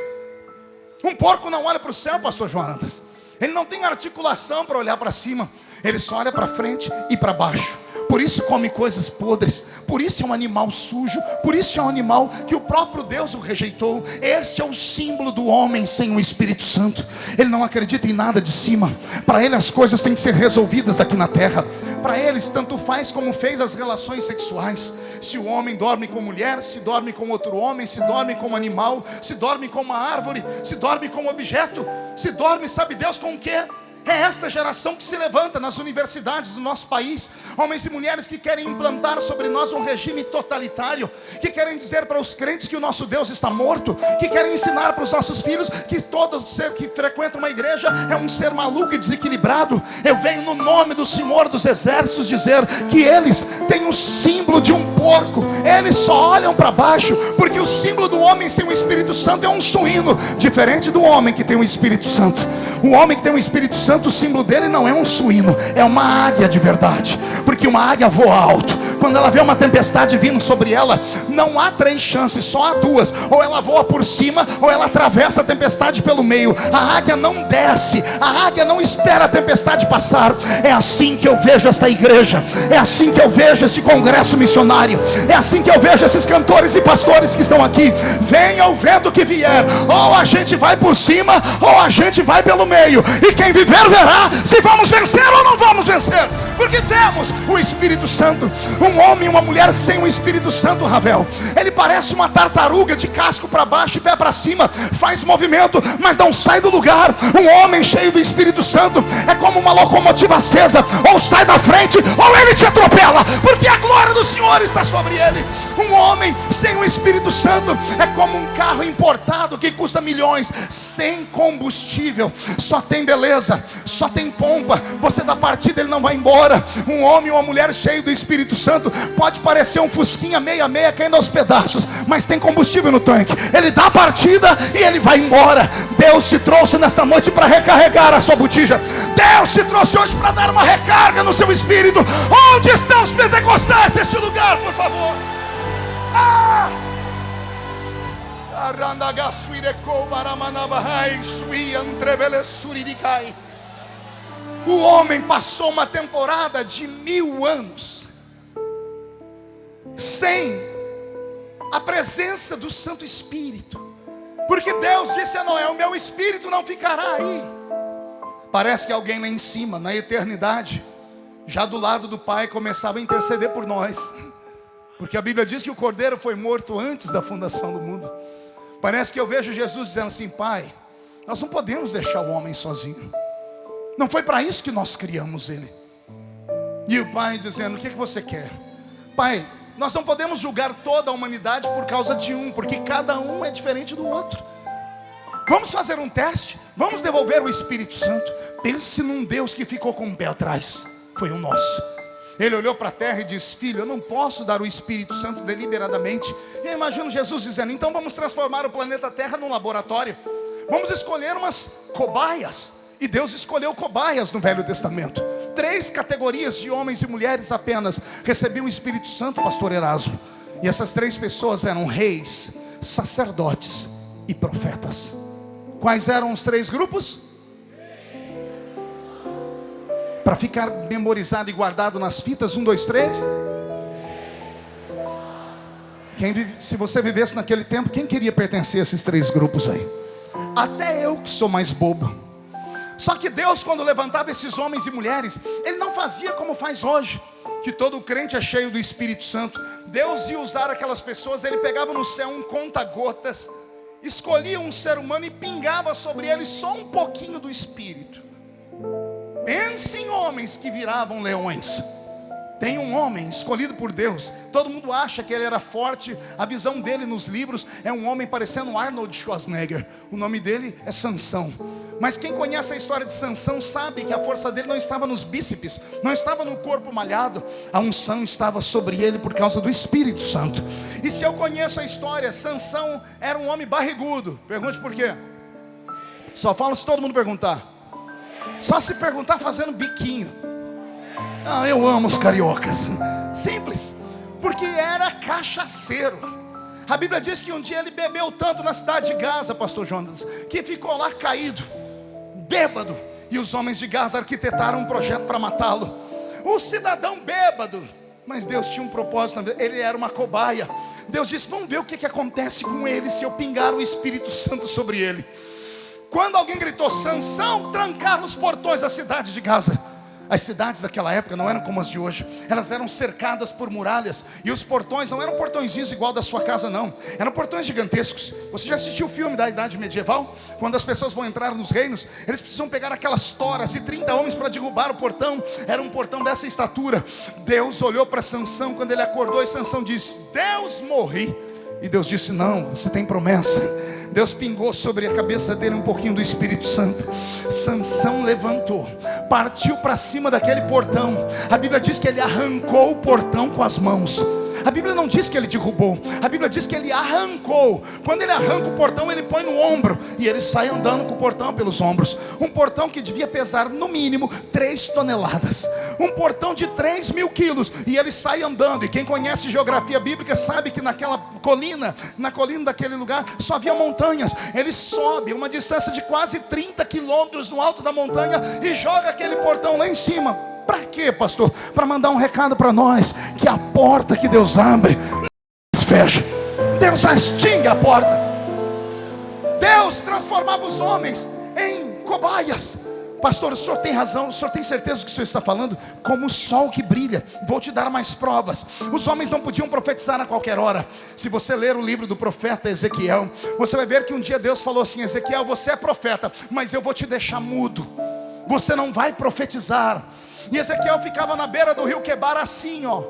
Um porco não olha para o céu, pastor Jonatas. Ele não tem articulação para olhar para cima. Ele só olha para frente e para baixo. Por isso come coisas podres. Por isso é um animal sujo. Por isso é um animal que o próprio Deus o rejeitou. Este é o símbolo do homem sem o Espírito Santo. Ele não acredita em nada de cima. Para ele as coisas têm que ser resolvidas aqui na terra. Para eles tanto faz como fez as relações sexuais. Se o homem dorme com mulher, se dorme com outro homem, se dorme com um animal, se dorme com uma árvore, se dorme com um objeto, se dorme, sabe Deus com o quê? É esta geração que se levanta nas universidades do nosso país. Homens e mulheres que querem implantar sobre nós um regime totalitário, que querem dizer para os crentes que o nosso Deus está morto, que querem ensinar para os nossos filhos que todo ser que frequenta uma igreja é um ser maluco e desequilibrado. Eu venho no nome do Senhor dos Exércitos dizer que eles têm o símbolo de um porco. Eles só olham para baixo, porque o símbolo do homem sem o Espírito Santo é um suíno, diferente do homem que tem o Espírito Santo. O homem que tem o Espírito Santo, o símbolo dele não é um suíno, é uma águia de verdade. Porque uma águia voa alto. Quando ela vê uma tempestade vindo sobre ela, não há três chances, só há duas: ou ela voa por cima, ou ela atravessa a tempestade pelo meio. A águia não desce, a águia não espera a tempestade passar. É assim que eu vejo esta igreja, é assim que eu vejo este congresso missionário, é assim que eu vejo esses cantores e pastores que estão aqui. Venha o vento que vier, ou a gente vai por cima, ou a gente vai pelo meio. E quem viver verá se vamos vencer ou não vamos vencer, porque temos o Espírito Santo. Um homem e uma mulher sem o Espírito Santo, Ravel, ele parece uma tartaruga de casco para baixo e pé para cima, faz movimento, mas não sai do lugar. Um homem cheio do Espírito Santo é como uma locomotiva acesa: ou sai da frente ou ele te atropela, porque a glória do Senhor está sobre ele. Um homem sem o Espírito Santo é como um carro importado que custa milhões, sem combustível, só tem beleza, só tem pompa. Você dá partida, ele não vai embora. Um homem ou uma mulher cheio do Espírito Santo pode parecer um fusquinha meia caindo aos pedaços, mas tem combustível no tanque. Ele dá a partida e ele vai embora. Deus te trouxe nesta noite para recarregar a sua botija. Deus te trouxe hoje para dar uma recarga no seu espírito. Onde estão os pentecostais neste lugar, por favor? O homem passou uma temporada de 1000 anos sem a presença do Santo Espírito, porque Deus disse a Noé: o meu Espírito não ficará aí. Parece que alguém lá em cima, na eternidade, já do lado do Pai, começava a interceder por nós, porque a Bíblia diz que o Cordeiro foi morto antes da fundação do mundo. Parece que eu vejo Jesus dizendo assim: Pai, nós não podemos deixar o homem sozinho. Não foi para isso que nós criamos ele. E o pai dizendo: o que você quer? Pai, nós não podemos julgar toda a humanidade por causa de um, porque cada um é diferente do outro. Vamos fazer um teste, vamos devolver o Espírito Santo. Pense num Deus que ficou com o pé atrás. Foi o nosso. Ele olhou para a terra e disse: filho, eu não posso dar o Espírito Santo deliberadamente. E eu imagino Jesus dizendo: então vamos transformar o planeta Terra num laboratório. Vamos escolher umas cobaias. E Deus escolheu cobaias no Velho Testamento. 3 categorias de homens e mulheres apenas recebiam o Espírito Santo, pastor Erasmo. E essas 3 pessoas eram reis, sacerdotes e profetas. Quais eram os 3 grupos? Para ficar memorizado e guardado nas fitas, 1, 2, 3. Se você vivesse naquele tempo, quem queria pertencer a esses 3 grupos aí? Até eu que sou mais bobo. Só que Deus, quando levantava esses homens e mulheres, Ele não fazia como faz hoje, que todo crente é cheio do Espírito Santo. Deus ia usar aquelas pessoas. Ele pegava no céu um conta-gotas, escolhia um ser humano e pingava sobre ele só um pouquinho do Espírito. Pense em homens que viravam leões. Tem um homem escolhido por Deus. Todo mundo acha que ele era forte. A visão dele nos livros é um homem parecendo Arnold Schwarzenegger. O nome dele é Sansão. Mas quem conhece a história de Sansão sabe que a força dele não estava nos bíceps, não estava no corpo malhado. A unção estava sobre ele por causa do Espírito Santo. E se eu conheço a história, Sansão era um homem barrigudo. Pergunte por quê. Só falo se todo mundo perguntar. Só se perguntar fazendo biquinho. Ah, eu amo os cariocas. Simples. Porque era cachaceiro. A Bíblia diz que um dia ele bebeu tanto na cidade de Gaza, pastor Jonas, que ficou lá caído, bêbado. E os homens de Gaza arquitetaram um projeto para matá-lo. O cidadão bêbado. Mas Deus tinha um propósito. Ele era uma cobaia. Deus disse: vamos ver o que acontece com ele se eu pingar o Espírito Santo sobre ele. Quando alguém gritou Sansão, trancaram os portões da cidade de Gaza. As cidades daquela época não eram como as de hoje. Elas eram cercadas por muralhas. E os portões não eram portõezinhos igual da sua casa, não. Eram portões gigantescos. Você já assistiu o filme da Idade Medieval? Quando as pessoas vão entrar nos reinos, eles precisam pegar aquelas toras e 30 homens para derrubar o portão. Era um portão dessa estatura. Deus olhou para Sansão quando ele acordou, e Sansão disse: Deus, morri. E Deus disse: não, você tem promessa. Deus pingou sobre a cabeça dele um pouquinho do Espírito Santo. Sansão levantou, partiu para cima daquele portão. A Bíblia diz que ele arrancou o portão com as mãos. A Bíblia não diz que ele derrubou. A Bíblia diz que ele arrancou. Quando ele arranca o portão, ele põe no ombro, e ele sai andando com o portão pelos ombros. Um portão que devia pesar no mínimo 3 toneladas. Um portão de 3.000 quilos. E ele sai andando. E quem conhece geografia bíblica sabe que naquela colina, na colina daquele lugar, só havia montanhas. Ele sobe uma distância de quase 30 quilômetros no alto da montanha e joga aquele portão lá em cima. Para quê, pastor? Para mandar um recado para nós, que a porta que Deus abre, Deus fecha. Deus extingue a porta. Deus transformava os homens em cobaias. Pastor, o senhor tem razão. O senhor tem certeza do que o senhor está falando? Como o sol que brilha. Vou te dar mais provas. Os homens não podiam profetizar a qualquer hora. Se você ler o livro do profeta Ezequiel, você vai ver que um dia Deus falou assim: Ezequiel, você é profeta, mas eu vou te deixar mudo. Você não vai profetizar. E Ezequiel ficava na beira do rio Quebar assim, ó,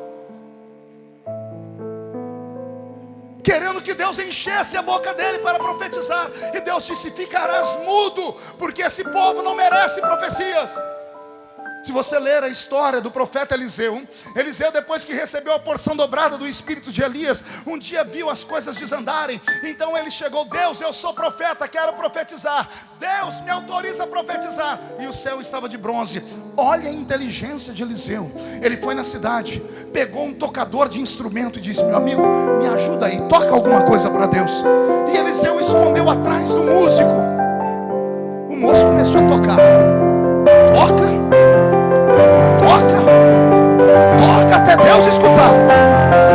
querendo que Deus enchesse a boca dele para profetizar. E Deus disse: ficarás mudo, porque esse povo não merece profecias. Se você ler a história do profeta Eliseu, depois que recebeu a porção dobrada do espírito de Elias, um dia viu as coisas desandarem. Então ele chegou: Deus, eu sou profeta, quero profetizar. Deus, me autoriza a profetizar. E o céu estava de bronze. Olha a inteligência de Eliseu. Ele foi na cidade, pegou um tocador de instrumento e disse: meu amigo, me ajuda aí, toca alguma coisa para Deus. E Eliseu escondeu atrás do músico. O moço começou a tocar. Toca até Deus escutar.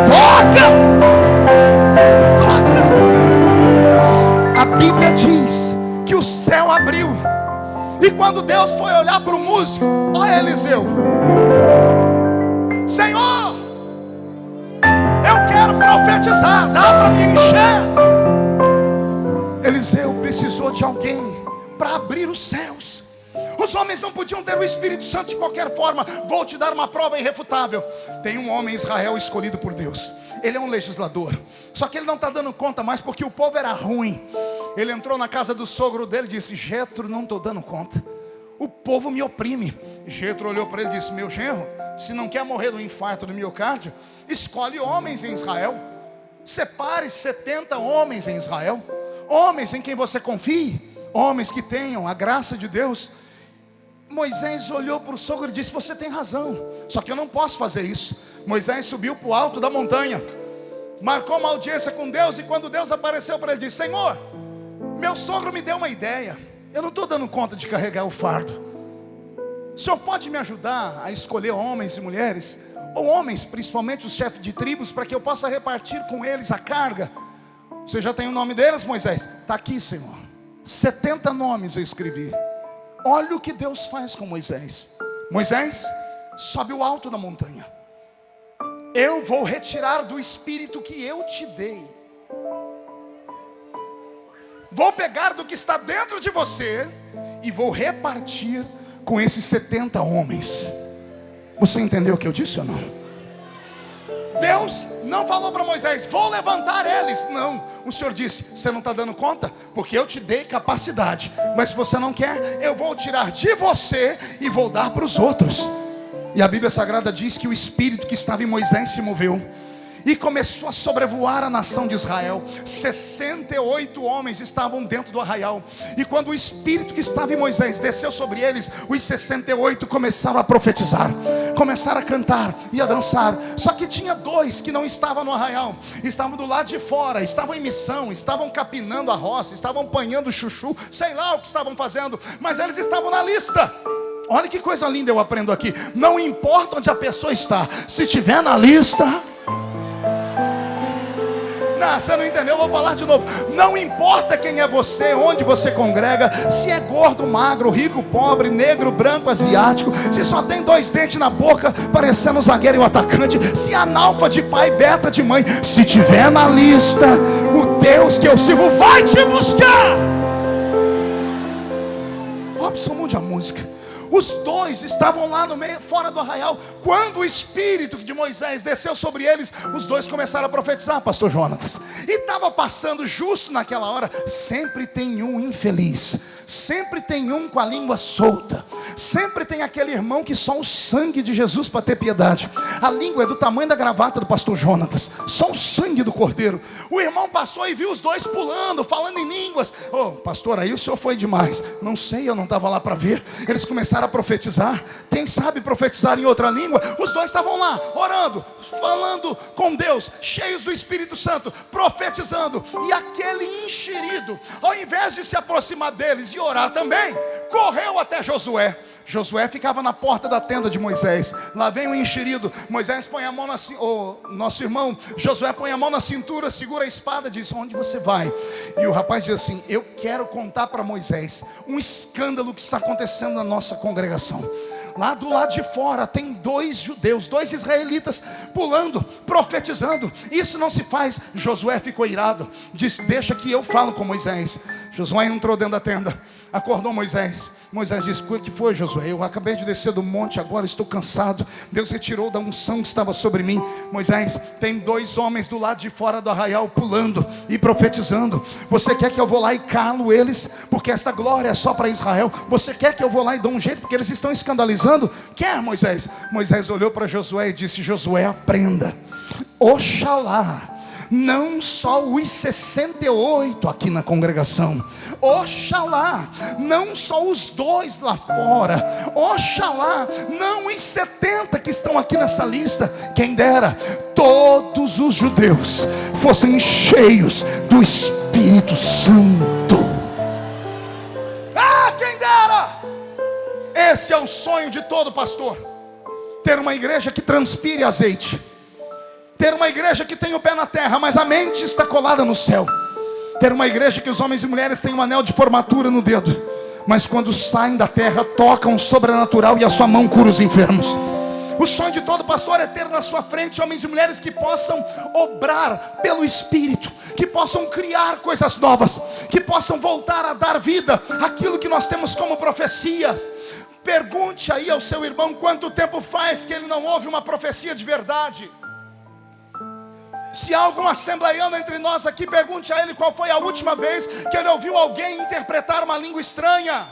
Toca. A Bíblia diz que o céu abriu. E quando Deus foi olhar para o músico, olha Eliseu: Senhor, eu quero profetizar, dá para me encher? Eliseu precisou de alguém para abrir os céus. Os homens não podiam ter o Espírito Santo de qualquer forma. Vou te dar uma prova irrefutável. Tem um homem em Israel escolhido por Deus. Ele é um legislador. Só que ele não está dando conta mais porque o povo era ruim. Ele entrou na casa do sogro dele e disse: Jetro, não estou dando conta. O povo me oprime. Jetro olhou para ele e disse: meu genro, se não quer morrer do infarto do miocárdio, escolhe homens em Israel. Separe 70 homens em Israel. Homens em quem você confie. Homens que tenham a graça de Deus. Moisés olhou para o sogro e disse: você tem razão, só que eu não posso fazer isso. Moisés subiu para o alto da montanha, marcou uma audiência com Deus. E quando Deus apareceu para ele, disse: Senhor, meu sogro me deu uma ideia. Eu não estou dando conta de carregar o fardo. O senhor pode me ajudar a escolher homens e mulheres, ou homens, principalmente os chefes de tribos, para que eu possa repartir com eles a carga? Você já tem o nome deles, Moisés? Está aqui, Senhor. 70 nomes eu escrevi. Olha o que Deus faz com Moisés. Moisés, sobe o alto da montanha. Eu vou retirar do espírito que eu te dei. Vou pegar do que está dentro de você e vou repartir com esses 70 homens. Você entendeu o que eu disse ou não? Deus não falou para Moisés: vou levantar eles. Não, o Senhor disse: você não está dando conta? Porque eu te dei capacidade. Mas se você não quer, eu vou tirar de você e vou dar para os outros. E a Bíblia Sagrada diz que o espírito que estava em Moisés se moveu e começou a sobrevoar a nação de Israel. 68 homens estavam dentro do arraial. E quando o espírito que estava em Moisés desceu sobre eles, os 68 começaram a profetizar, começaram a cantar e a dançar. Só que tinha 2 que não estavam no arraial, estavam do lado de fora, estavam em missão, estavam capinando a roça, estavam apanhando chuchu, sei lá o que estavam fazendo, mas eles estavam na lista. Olha que coisa linda eu aprendo aqui. Não importa onde a pessoa está, se tiver na lista... Não, você não entendeu, eu vou falar de novo. Não importa quem é você, onde você congrega, se é gordo, magro, rico, pobre, negro, branco, asiático, se só tem 2 dentes na boca, parecendo o zagueiro e o atacante, se é analfa de pai, beta de mãe, se tiver na lista, o Deus que eu sirvo vai te buscar. Robson, mude a música. Os 2 estavam lá no meio, fora do arraial. Quando o espírito de Moisés desceu sobre eles, os 2 começaram a profetizar, pastor Jonatas. E estava passando justo naquela hora. Sempre tem um infeliz, sempre tem um com a língua solta, sempre tem aquele irmão que só o sangue de Jesus para ter piedade. A língua é do tamanho da gravata do pastor Jonatas, só o sangue do cordeiro. O irmão passou e viu os 2 pulando, falando em línguas. Oh, pastor, aí o senhor foi demais. Não sei, eu não estava lá para ver. Eles começaram a profetizar. Quem sabe profetizar em outra língua? Os 2 estavam lá, orando, falando com Deus, cheios do Espírito Santo, profetizando. E aquele enxerido, ao invés de se aproximar deles e orar também, correu até Josué. Josué ficava na porta da tenda de Moisés. Lá vem o enxerido. Moisés põe a mão na cintura. Nosso irmão Josué põe a mão na cintura, segura a espada, diz: onde você vai? E o rapaz diz assim: eu quero contar para Moisés um escândalo que está acontecendo na nossa congregação. Lá do lado de fora tem 2 judeus, 2 israelitas pulando, profetizando. Isso não se faz. Josué ficou irado, disse: deixa que eu falo com Moisés. Josué entrou dentro da tenda, acordou Moisés. Moisés disse: o que foi, Josué? Eu acabei de descer do monte, agora estou cansado. Deus retirou da unção que estava sobre mim. Moisés, tem 2 homens do lado de fora do arraial pulando e profetizando. Você quer que eu vou lá e calo eles? Porque esta glória é só para Israel. Você quer que eu vou lá e dou um jeito porque eles estão escandalizando? Quer, Moisés? Moisés olhou para Josué e disse: Josué, aprenda. Oxalá não só os 68 aqui na congregação, oxalá não só os 2 lá fora, oxalá não os 70 que estão aqui nessa lista. Quem dera todos os judeus fossem cheios do Espírito Santo. Ah, quem dera! Esse é o sonho de todo pastor: ter uma igreja que transpire azeite, ter uma igreja que tem o pé na terra, mas a mente está colada no céu. Ter uma igreja que os homens e mulheres têm um anel de formatura no dedo, mas quando saem da terra tocam o sobrenatural e a sua mão cura os enfermos. O sonho de todo pastor é ter na sua frente homens e mulheres que possam obrar pelo Espírito, que possam criar coisas novas, que possam voltar a dar vida àquilo que nós temos como profecias. Pergunte aí ao seu irmão quanto tempo faz que ele não ouve uma profecia de verdade. Se há algum assembleiano entre nós aqui, pergunte a ele qual foi a última vez que ele ouviu alguém interpretar uma língua estranha.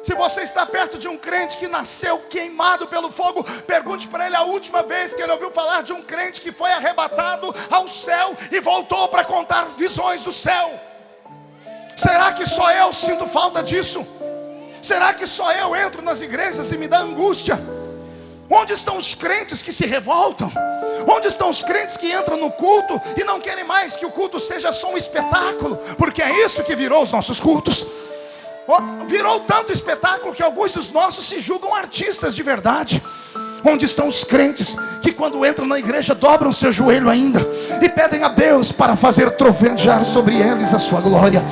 Se você está perto de um crente que nasceu queimado pelo fogo, pergunte para ele a última vez que ele ouviu falar de um crente que foi arrebatado ao céu e voltou para contar visões do céu. Será que só eu sinto falta disso? Será que só eu entro nas igrejas e me dá angústia? Onde estão os crentes que se revoltam? Onde estão os crentes que entram no culto e não querem mais que o culto seja só um espetáculo? Porque é isso que virou os nossos cultos. Virou tanto espetáculo que alguns dos nossos se julgam artistas de verdade. Onde estão os crentes que quando entram na igreja dobram seu joelho ainda e pedem a Deus para fazer trovejar sobre eles a sua glória?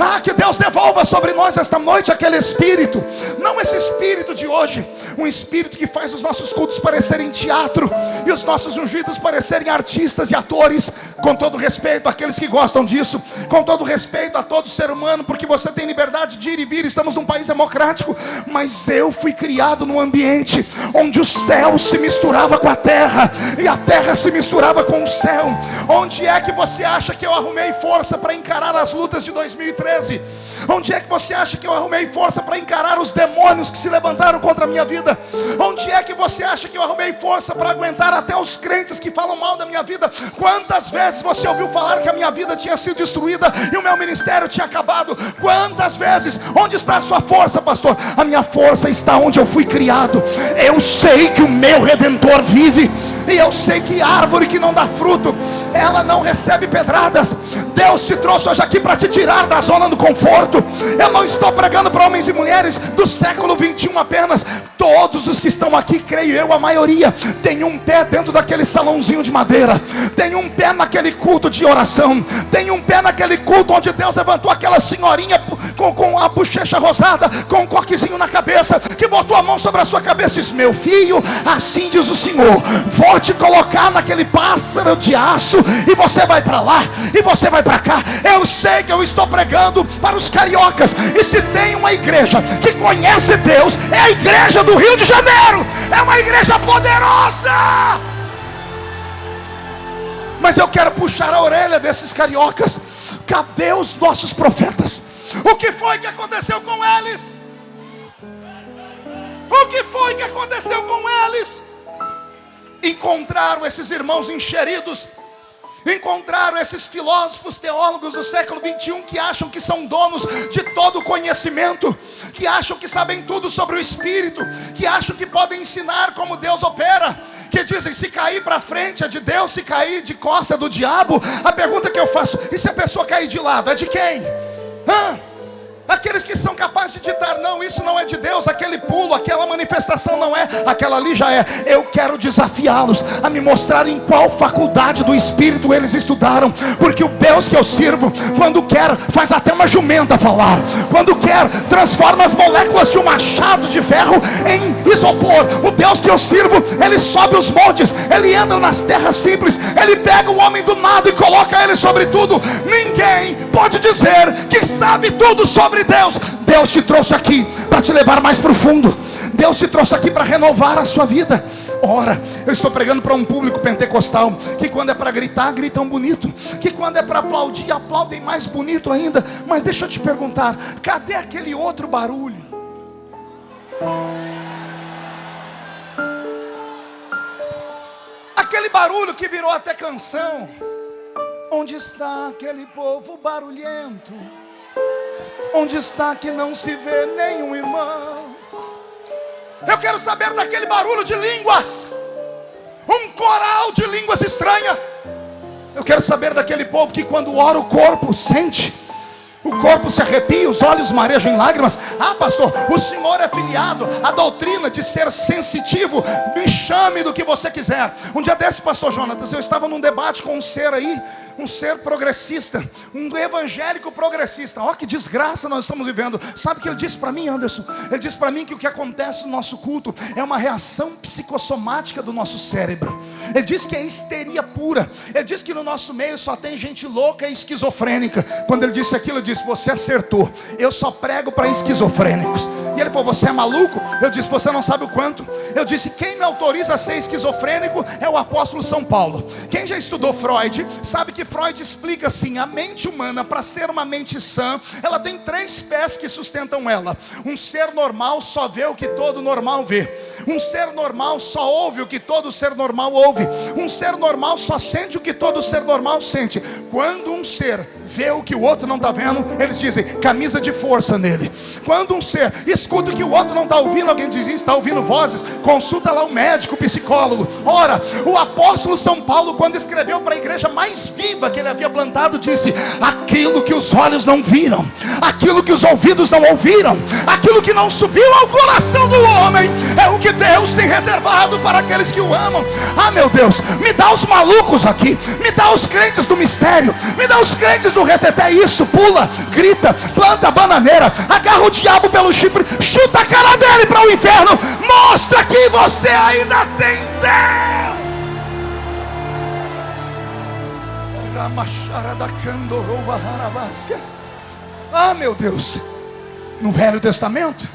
Ah, que Deus devolva sobre nós esta noite aquele espírito. Não esse espírito de hoje. Um espírito que faz os nossos cultos parecerem teatro e os nossos ungidos parecerem artistas e atores. Com todo respeito àqueles que gostam disso, com todo respeito a todo ser humano, porque você tem liberdade de ir e vir. Estamos num país democrático. Mas eu fui criado num ambiente onde o céu se misturava com a terra e a terra se misturava com o céu. Onde é que você acha que eu arrumei força para encarar as lutas de 2013? Onde é que você acha que eu arrumei força para encarar os demônios que se levantaram contra a minha vida? Onde é que você acha que eu arrumei força para aguentar até os crentes que falam mal da minha vida? Quantas vezes você ouviu falar que a minha vida tinha sido destruída e o meu ministério tinha acabado? Quantas vezes? Onde está a sua força, pastor? A minha força está onde eu fui criado. Eu sei que o meu Redentor vive. E eu sei que árvore que não dá fruto, ela não recebe pedradas. Deus te trouxe hoje aqui para te tirar da zona do conforto. Eu não estou pregando para homens e mulheres do século 21 apenas. Todos os que estão aqui, creio eu, a maioria, tem um pé dentro daquele salãozinho de madeira, tem um pé naquele culto de oração, tem um pé naquele culto onde Deus levantou aquela senhorinha com a bochecha rosada, com um coquezinho na cabeça, que botou a mão sobre a sua cabeça e disse: meu filho, assim diz o Senhor, vou te colocar naquele pássaro de aço, e você vai para lá, e você vai para cá. Eu sei que eu estou pregando para os cariocas, e se tem uma igreja que conhece Deus, é a igreja do Rio de Janeiro. É uma igreja poderosa. Mas eu quero puxar a orelha desses cariocas. Cadê os nossos profetas? O que foi que aconteceu com eles? O que foi que aconteceu com eles? Encontraram esses irmãos encheridos, encontraram esses filósofos teólogos do século 21 que acham que são donos de todo o conhecimento, que acham que sabem tudo sobre o Espírito, que acham que podem ensinar como Deus opera, que dizem: se cair para frente é de Deus, se cair de costa é do diabo. A pergunta que eu faço: e se a pessoa cair de lado, é de quem? Aqueles que são capazes de ditar: não, isso não é de Deus, aquele pulo, aquela manifestação não é, aquela ali já é. Eu quero desafiá-los a me mostrar em qual faculdade do Espírito eles estudaram, porque o Deus que eu sirvo, quando quer, faz até uma jumenta falar, quando quer, transforma as moléculas de um machado de ferro em isopor. O Deus que eu sirvo, ele sobe os montes, ele entra nas terras simples, ele pega o homem do nada e coloca ele sobre tudo. Ninguém pode dizer que sabe tudo sobre Deus. Deus te trouxe aqui para te levar mais profundo. Deus te trouxe aqui para renovar a sua vida. Ora, eu estou pregando para um público pentecostal que quando é para gritar, gritam bonito, que quando é para aplaudir, aplaudem mais bonito ainda. Mas deixa eu te perguntar, cadê aquele outro barulho? Aquele barulho que virou até canção. Onde está aquele povo barulhento? Onde está que não se vê nenhum irmão? Eu quero saber daquele barulho de línguas, um coral de línguas estranhas. Eu quero saber daquele povo que quando ora o corpo sente, o corpo se arrepia, os olhos marejam em lágrimas. Ah, pastor, o senhor é filiado à doutrina de ser sensitivo. Me chame do que você quiser. Um dia desse, pastor Jonatas, eu estava num debate com um ser aí, um ser progressista, um evangélico progressista. Olha que desgraça nós estamos vivendo. Sabe o que ele disse para mim, Anderson? Ele disse para mim que o que acontece no nosso culto é uma reação psicossomática do nosso cérebro. Ele disse que é histeria pura. Ele disse que no nosso meio só tem gente louca e esquizofrênica. Quando ele disse aquilo, eu disse: você acertou. Eu só prego para esquizofrênicos. E ele falou: você é maluco? Eu disse: você não sabe o quanto. Eu disse: quem me autoriza a ser esquizofrênico é o apóstolo São Paulo. Quem já estudou Freud sabe que Freud explica assim: a mente humana, para ser uma mente sã, ela tem 3 pés que sustentam ela. Um ser normal só vê o que todo normal vê. Um ser normal só ouve o que todo ser normal ouve. Um ser normal só sente o que todo ser normal sente. Quando um ser vê o que o outro não está vendo, eles dizem: camisa de força nele. Quando um ser escuta o que o outro não está ouvindo, alguém diz: está ouvindo vozes, consulta lá o médico, o psicólogo. Ora, o apóstolo São Paulo, quando escreveu para a igreja mais viva que ele havia plantado, disse: aquilo que os olhos não viram, aquilo que os ouvidos não ouviram, aquilo que não subiu ao coração do homem, é o que Deus tem reservado para aqueles que o amam. Ah, meu Deus, me dá os malucos aqui, me dá os crentes do mistério, me dá os crentes do reteté. Isso, pula, grita, planta bananeira, agarra o diabo pelo chifre, chuta a cara dele para o inferno, mostra que você ainda tem Deus. Ah, meu Deus, no Velho Testamento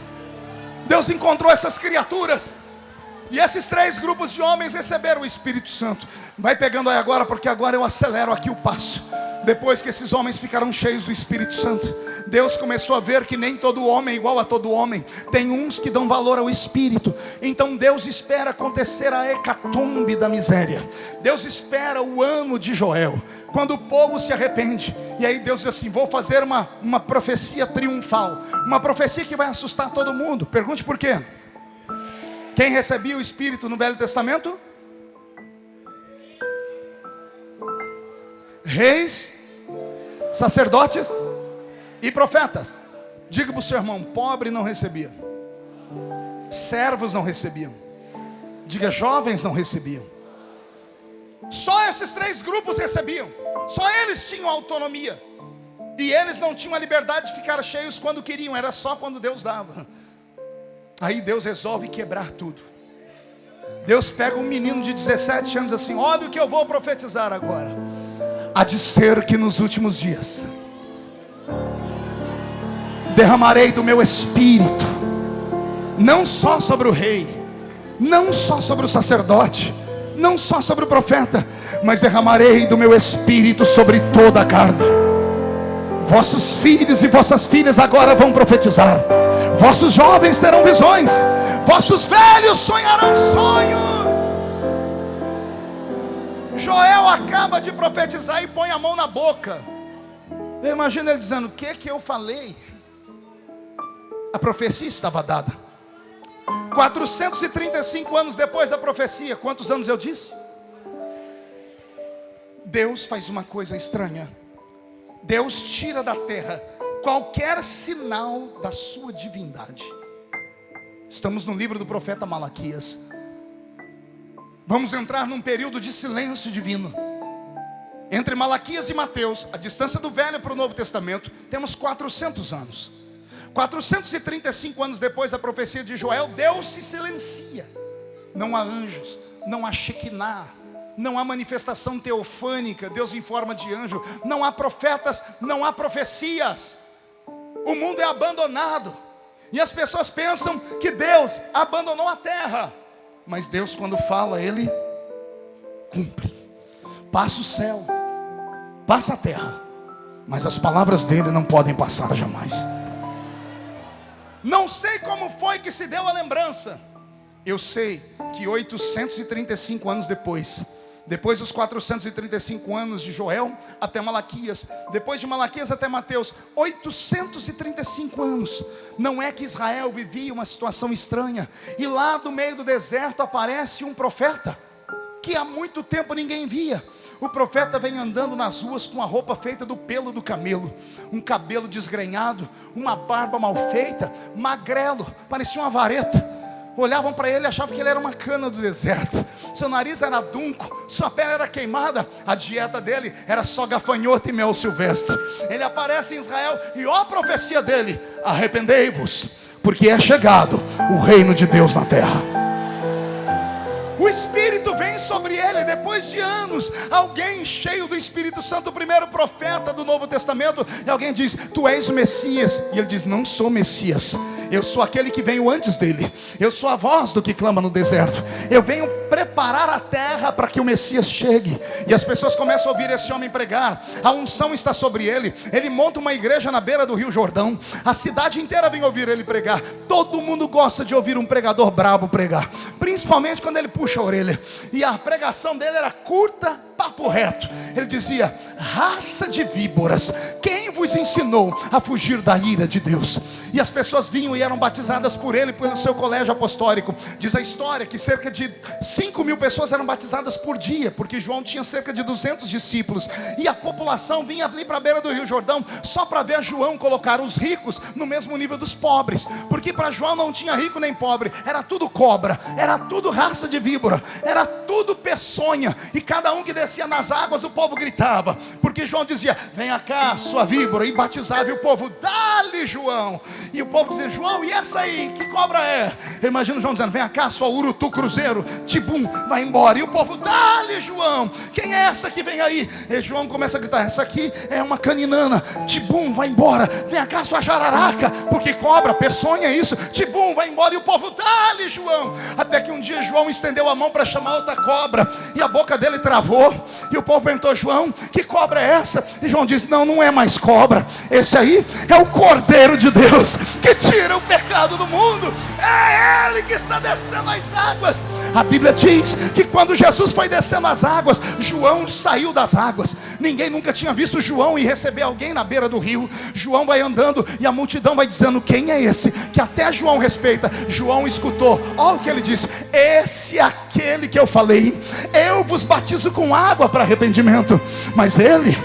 Deus encontrou essas criaturas, e esses 3 grupos de homens receberam o Espírito Santo. Vai pegando aí agora, porque agora eu acelero aqui o passo. Depois que esses homens ficaram cheios do Espírito Santo, Deus começou a ver que nem todo homem é igual a todo homem. Tem uns que dão valor ao Espírito. Então Deus espera acontecer a hecatombe da miséria. Deus espera o ano de Joel, quando o povo se arrepende. E aí Deus diz assim: vou fazer uma profecia triunfal, uma profecia que vai assustar todo mundo. Pergunte por quê. Quem recebia o Espírito no Velho Testamento? Reis, sacerdotes e profetas. Diga para o seu irmão: pobre não recebia, servos não recebiam. Diga: jovens não recebiam. Só esses 3 grupos recebiam. Só eles tinham autonomia. E eles não tinham a liberdade de ficar cheios quando queriam, era só quando Deus dava. Aí Deus resolve quebrar tudo. Deus pega um menino de 17 anos assim: olha o que eu vou profetizar agora. Há de ser que nos últimos dias derramarei do meu Espírito, não só sobre o rei, não só sobre o sacerdote, não só sobre o profeta, mas derramarei do meu Espírito sobre toda a carne. Vossos filhos e vossas filhas agora vão profetizar. Vossos jovens terão visões. Vossos velhos sonharão sonhos. Joel acaba de profetizar e põe a mão na boca. Eu imagino ele dizendo: o que eu falei? A profecia estava dada. 435 anos depois da profecia, quantos anos eu disse? Deus faz uma coisa estranha. Deus tira da terra qualquer sinal da sua divindade. Estamos no livro do profeta Malaquias. Vamos entrar num período de silêncio divino. Entre Malaquias e Mateus, a distância do Velho para o Novo Testamento, temos 400 anos. 435 anos depois da profecia de Joel, Deus se silencia. Não há anjos, não há Shekinah, não há manifestação teofânica, Deus em forma de anjo, não há profetas, não há profecias. O mundo é abandonado. E as pessoas pensam que Deus abandonou a terra. Mas Deus, quando fala, Ele cumpre. Passa o céu, passa a terra, mas as palavras dele não podem passar jamais. Não sei como foi que se deu a lembrança. Eu sei que 835 anos depois dos 435 anos de Joel até Malaquias, depois de Malaquias até Mateus, 835 anos. Não é que Israel vivia uma situação estranha, e lá do meio do deserto aparece um profeta que há muito tempo ninguém via. O profeta vem andando nas ruas com a roupa feita do pelo do camelo, um cabelo desgrenhado, uma barba mal feita, magrelo, parecia uma vareta. Olhavam para ele e achavam que ele era uma cana do deserto. Seu nariz era dunco, sua pele era queimada. A dieta dele era só gafanhoto e mel silvestre. Ele aparece em Israel e ó a profecia dele: arrependei-vos, porque é chegado o reino de Deus na terra. O Espírito vem sobre ele depois de anos. Alguém cheio do Espírito Santo, o primeiro profeta do Novo Testamento, e alguém diz: tu és o Messias. E ele diz: não sou Messias, Eu sou aquele que veio antes dele. Eu sou a voz do que clama no deserto. Eu venho preparar a terra para que o Messias chegue. E as pessoas começam a ouvir esse homem pregar. A unção está sobre ele. Ele monta uma igreja na beira do Rio Jordão. A cidade inteira vem ouvir ele pregar. Todo mundo gosta de ouvir um pregador brabo pregar, principalmente quando ele puxa a orelha. E a pregação dele era curta, papo reto. Ele dizia: raça de víboras, quem vos ensinou a fugir da ira de Deus? E as pessoas vinham e eram batizadas por ele, pelo seu colégio apostólico. Diz a história que cerca de 5.000 pessoas eram batizadas por dia, porque João tinha cerca de 200 discípulos. E a população vinha ali para a beira do Rio Jordão só para ver João colocar os ricos no mesmo nível dos pobres, porque para João não tinha rico nem pobre, era tudo cobra, era tudo raça de víbora, era tudo peçonha. E cada um que descia nas águas, o povo gritava, porque João dizia: venha cá, sua víbora, e batizava. E o povo: dá-lhe, João. E o povo dizia: João, e essa aí, que cobra é? Eu imagino João dizendo: venha cá, sua urutu cruzeiro, tibum, vai embora. E o povo: dá-lhe, João, quem é essa que vem aí? E João começa a gritar: essa aqui é uma caninana, tibum, vai embora. Venha cá, sua jararaca, porque cobra, peçonha é isso, tibum, vai embora. E o povo: dá-lhe, João. Até que um dia João estendeu a mão para chamar outra cobra, e a boca dele travou. E o povo perguntou: João, que cobra é essa? E João disse: não, não é mais cobra, esse aí é o Cordeiro de Deus, que tira o pecado do mundo. É Ele que está descendo as águas. A Bíblia diz que quando Jesus foi descendo as águas, João saiu das águas. Ninguém nunca tinha visto João ir receber alguém na beira do rio. João vai andando e a multidão vai dizendo: quem é esse? Que até João respeita. João escutou, olha o que ele disse: esse é aquele que eu falei, eu vos batizo com água para arrependimento, mas ele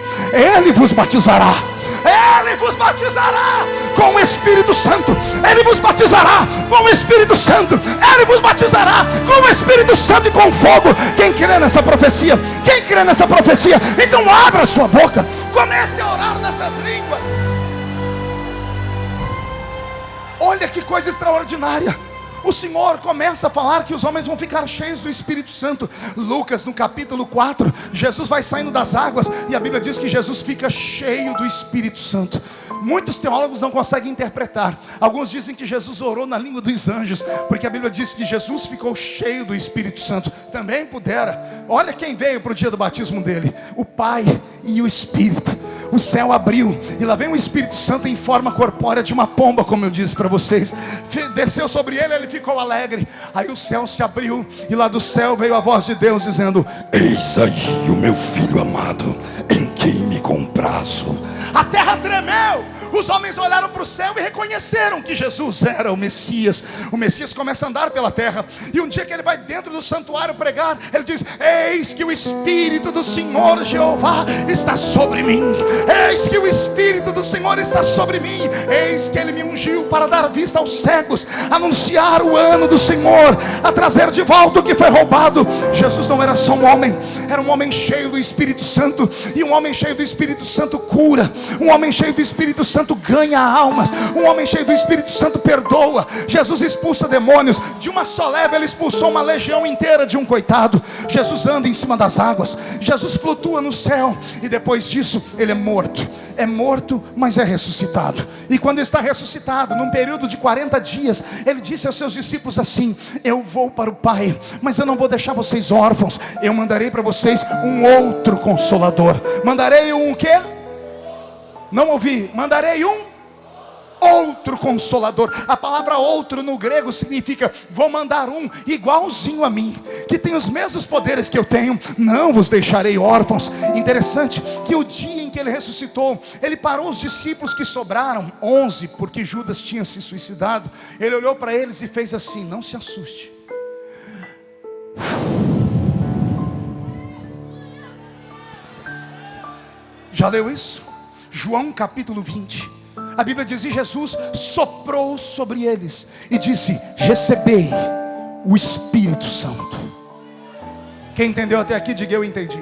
vos batizará. Ele vos batizará com o Espírito Santo. Ele vos batizará com o Espírito Santo. Ele vos batizará com o Espírito Santo e com fogo. Quem crê nessa profecia? Quem crê nessa profecia? Então abra sua boca, comece a orar nessas línguas. Olha que coisa extraordinária. O Senhor começa a falar que os homens vão ficar cheios do Espírito Santo. Lucas, no capítulo 4, Jesus vai saindo das águas e a Bíblia diz que Jesus fica cheio do Espírito Santo. Muitos teólogos não conseguem interpretar. Alguns dizem que Jesus orou na língua dos anjos, porque a Bíblia diz que Jesus ficou cheio do Espírito Santo. Também pudera. Olha quem veio para o dia do batismo dele: o Pai e o Espírito. O céu abriu e lá vem o Espírito Santo em forma corpórea de uma pomba, como eu disse para vocês. Desceu sobre ele, ele ficou alegre. Aí o céu se abriu e lá do céu veio a voz de Deus dizendo: eis aí o meu filho amado, em quem me comprazo. A terra tremeu. Os homens olharam para o céu e reconheceram que Jesus era o Messias. O Messias começa a andar pela terra. E um dia que ele vai dentro do santuário pregar, ele diz: eis que o Espírito do Senhor Jeová está sobre mim. Eis que o Espírito do Senhor está sobre mim. Eis que ele me ungiu para dar vista aos cegos, anunciar o ano do Senhor, a trazer de volta o que foi roubado. Jesus não era só um homem, era um homem cheio do Espírito Santo. E um homem cheio do Espírito Santo cura. Um homem cheio do Espírito Santo ganha almas. Um homem cheio do Espírito Santo perdoa. Jesus expulsa demônios. De uma só leva ele expulsou uma legião inteira de um coitado. Jesus anda em cima das águas. Jesus flutua no céu. E depois disso ele é morto. É morto, mas é ressuscitado. E quando está ressuscitado, num período de 40 dias, ele disse aos seus discípulos assim: eu vou para o Pai, mas eu não vou deixar vocês órfãos. Eu mandarei para vocês um outro Consolador. Mandarei um quê? Não ouvi. Mandarei um outro Consolador. A palavra outro no grego significa: vou mandar um igualzinho a mim, que tem os mesmos poderes que eu tenho. Não vos deixarei órfãos. Interessante que o dia em que ele ressuscitou, ele parou os discípulos que sobraram, 11, porque Judas tinha se suicidado. Ele olhou para eles e fez assim: não se assuste. Já leu isso? João capítulo 20. A Bíblia diz: e Jesus soprou sobre eles e disse: recebei o Espírito Santo. Quem entendeu até aqui, diga: eu entendi.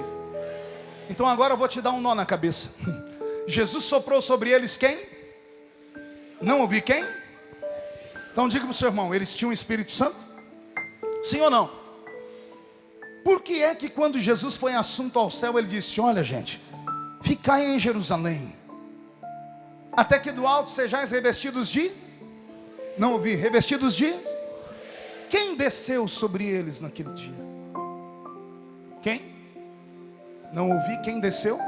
Então agora eu vou te dar um nó na cabeça. Jesus soprou sobre eles quem? Não ouvi quem? Então diga para o seu irmão: eles tinham o Espírito Santo? Sim ou não? Por que é que quando Jesus foi assunto ao céu, ele disse: olha gente, ficai em Jerusalém, até que do alto sejais revestidos de... Não ouvi. Revestidos de? Quem desceu sobre eles naquele dia? Quem? Não ouvi. Quem desceu?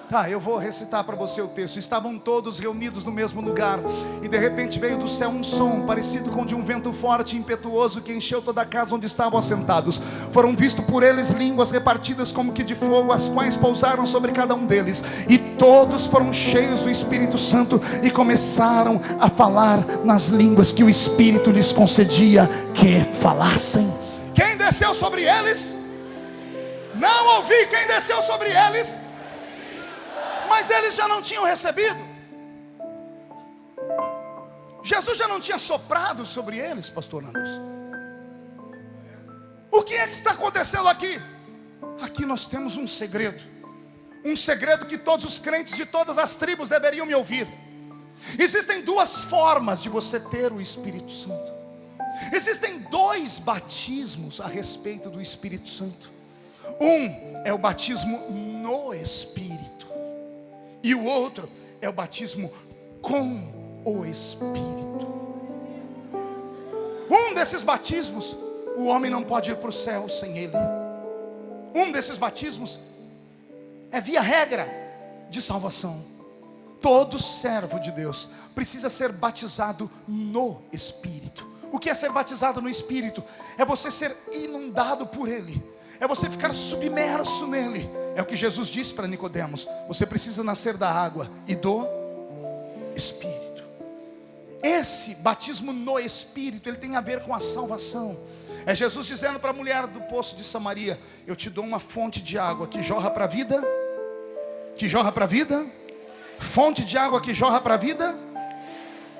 Tá, eu vou recitar para você o texto. Estavam todos reunidos no mesmo lugar, e de repente veio do céu um som parecido com de um vento forte e impetuoso, que encheu toda a casa onde estavam assentados. Foram vistos por eles línguas repartidas como que de fogo, as quais pousaram sobre cada um deles, e todos foram cheios do Espírito Santo e começaram a falar nas línguas que o Espírito lhes concedia que falassem. Quem desceu sobre eles? Não ouvi. Quem desceu sobre eles? Mas eles já não tinham recebido. Jesus já não tinha soprado sobre eles, pastor Anderson. O que é que está acontecendo aqui? Aqui nós temos um segredo. Um segredo que todos os crentes de todas as tribos deveriam me ouvir. Existem duas formas de você ter o Espírito Santo. Existem dois batismos a respeito do Espírito Santo. Um é o batismo no Espírito, e o outro é o batismo com o Espírito. Um desses batismos, o homem não pode ir para o céu sem ele. Um desses batismos é via regra de salvação. Todo servo de Deus precisa ser batizado no Espírito. O que é ser batizado no Espírito? É você ser inundado por Ele. É você ficar submerso nele. É o que Jesus disse para Nicodemos: você precisa nascer da água e do Espírito. Esse batismo no Espírito, ele tem a ver com a salvação. É Jesus dizendo para a mulher do poço de Samaria: eu te dou uma fonte de água que jorra para a vida. Que jorra para a vida. Fonte de água que jorra para a vida.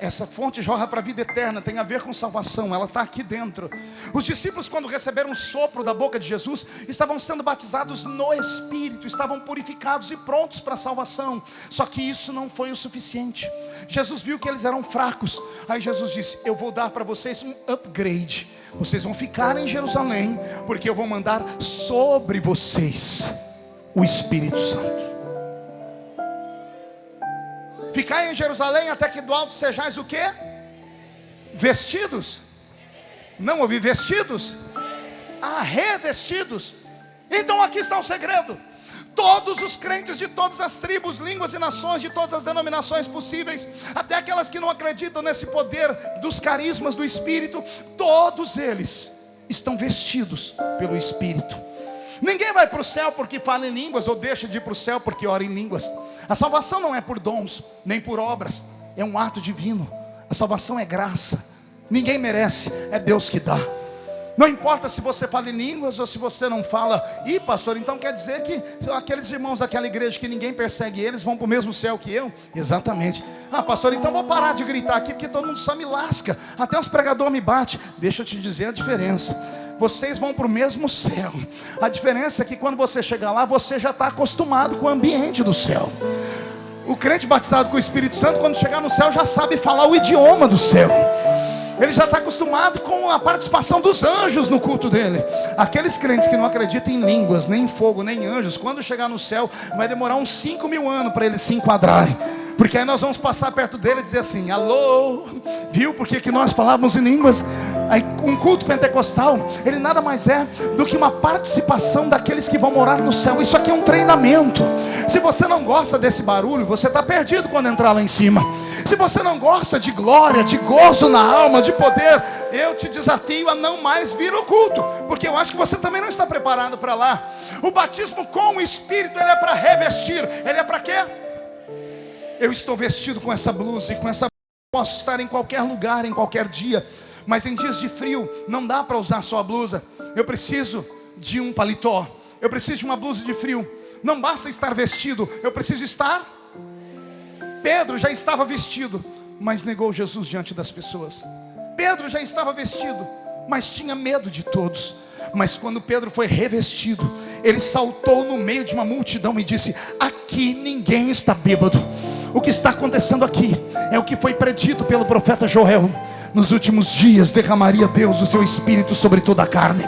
Essa fonte jorra para a vida eterna, tem a ver com salvação, ela está aqui dentro. Os discípulos, quando receberam um sopro da boca de Jesus, estavam sendo batizados no Espírito, estavam purificados e prontos para a salvação. Só que isso não foi o suficiente. Jesus viu que eles eram fracos. Aí Jesus disse: eu vou dar para vocês um upgrade. Vocês vão ficar em Jerusalém, porque eu vou mandar sobre vocês o Espírito Santo. Ficai em Jerusalém até que do alto sejais o quê? Vestidos. Não ouvi vestidos? Ah, revestidos. Então aqui está o segredo. Todos os crentes de todas as tribos, línguas e nações, de todas as denominações possíveis, até aquelas que não acreditam nesse poder dos carismas do Espírito, todos eles estão vestidos pelo Espírito. Ninguém vai para o céu porque fala em línguas, ou deixa de ir para o céu porque ora em línguas. A salvação não é por dons, nem por obras, é um ato divino. A salvação é graça, ninguém merece, é Deus que dá. Não importa se você fala em línguas ou se você não fala. Ih, pastor, então quer dizer que aqueles irmãos daquela igreja que ninguém persegue eles vão para o mesmo céu que eu? Exatamente. Ah, pastor, então vou parar de gritar aqui porque todo mundo só me lasca, até os pregadores me batem. Deixa eu te dizer a diferença. Vocês vão para o mesmo céu. A diferença é que quando você chegar lá, você já está acostumado com o ambiente do céu. O crente batizado com o Espírito Santo, quando chegar no céu, já sabe falar o idioma do céu. Ele já está acostumado com a participação dos anjos no culto dele. Aqueles crentes que não acreditam em línguas, nem em fogo, nem em anjos, quando chegar no céu, vai demorar uns 5.000 anos para eles se enquadrarem. Porque aí nós vamos passar perto dele e dizer assim: alô, viu porque que nós falávamos em línguas? Aí, um culto pentecostal, ele nada mais é do que uma participação daqueles que vão morar no céu. Isso aqui é um treinamento. Se você não gosta desse barulho, você está perdido quando entrar lá em cima. Se você não gosta de glória, de gozo na alma, de poder, eu te desafio a não mais vir ao culto, porque eu acho que você também não está preparado para lá. O batismo com o Espírito, ele é para revestir. Ele é para quê? Eu estou vestido com essa blusa e com essa... Posso estar em qualquer lugar, em qualquer dia, mas em dias de frio não dá para usar só a blusa. Eu preciso de um paletó, eu preciso de uma blusa de frio. Não basta estar vestido, eu preciso estar... Pedro já estava vestido, mas negou Jesus diante das pessoas. Pedro já estava vestido, mas tinha medo de todos. Mas quando Pedro foi revestido, ele saltou no meio de uma multidão e disse: aqui ninguém está bêbado. O que está acontecendo aqui é o que foi predito pelo profeta Joel. Nos últimos dias derramaria Deus o seu Espírito sobre toda a carne.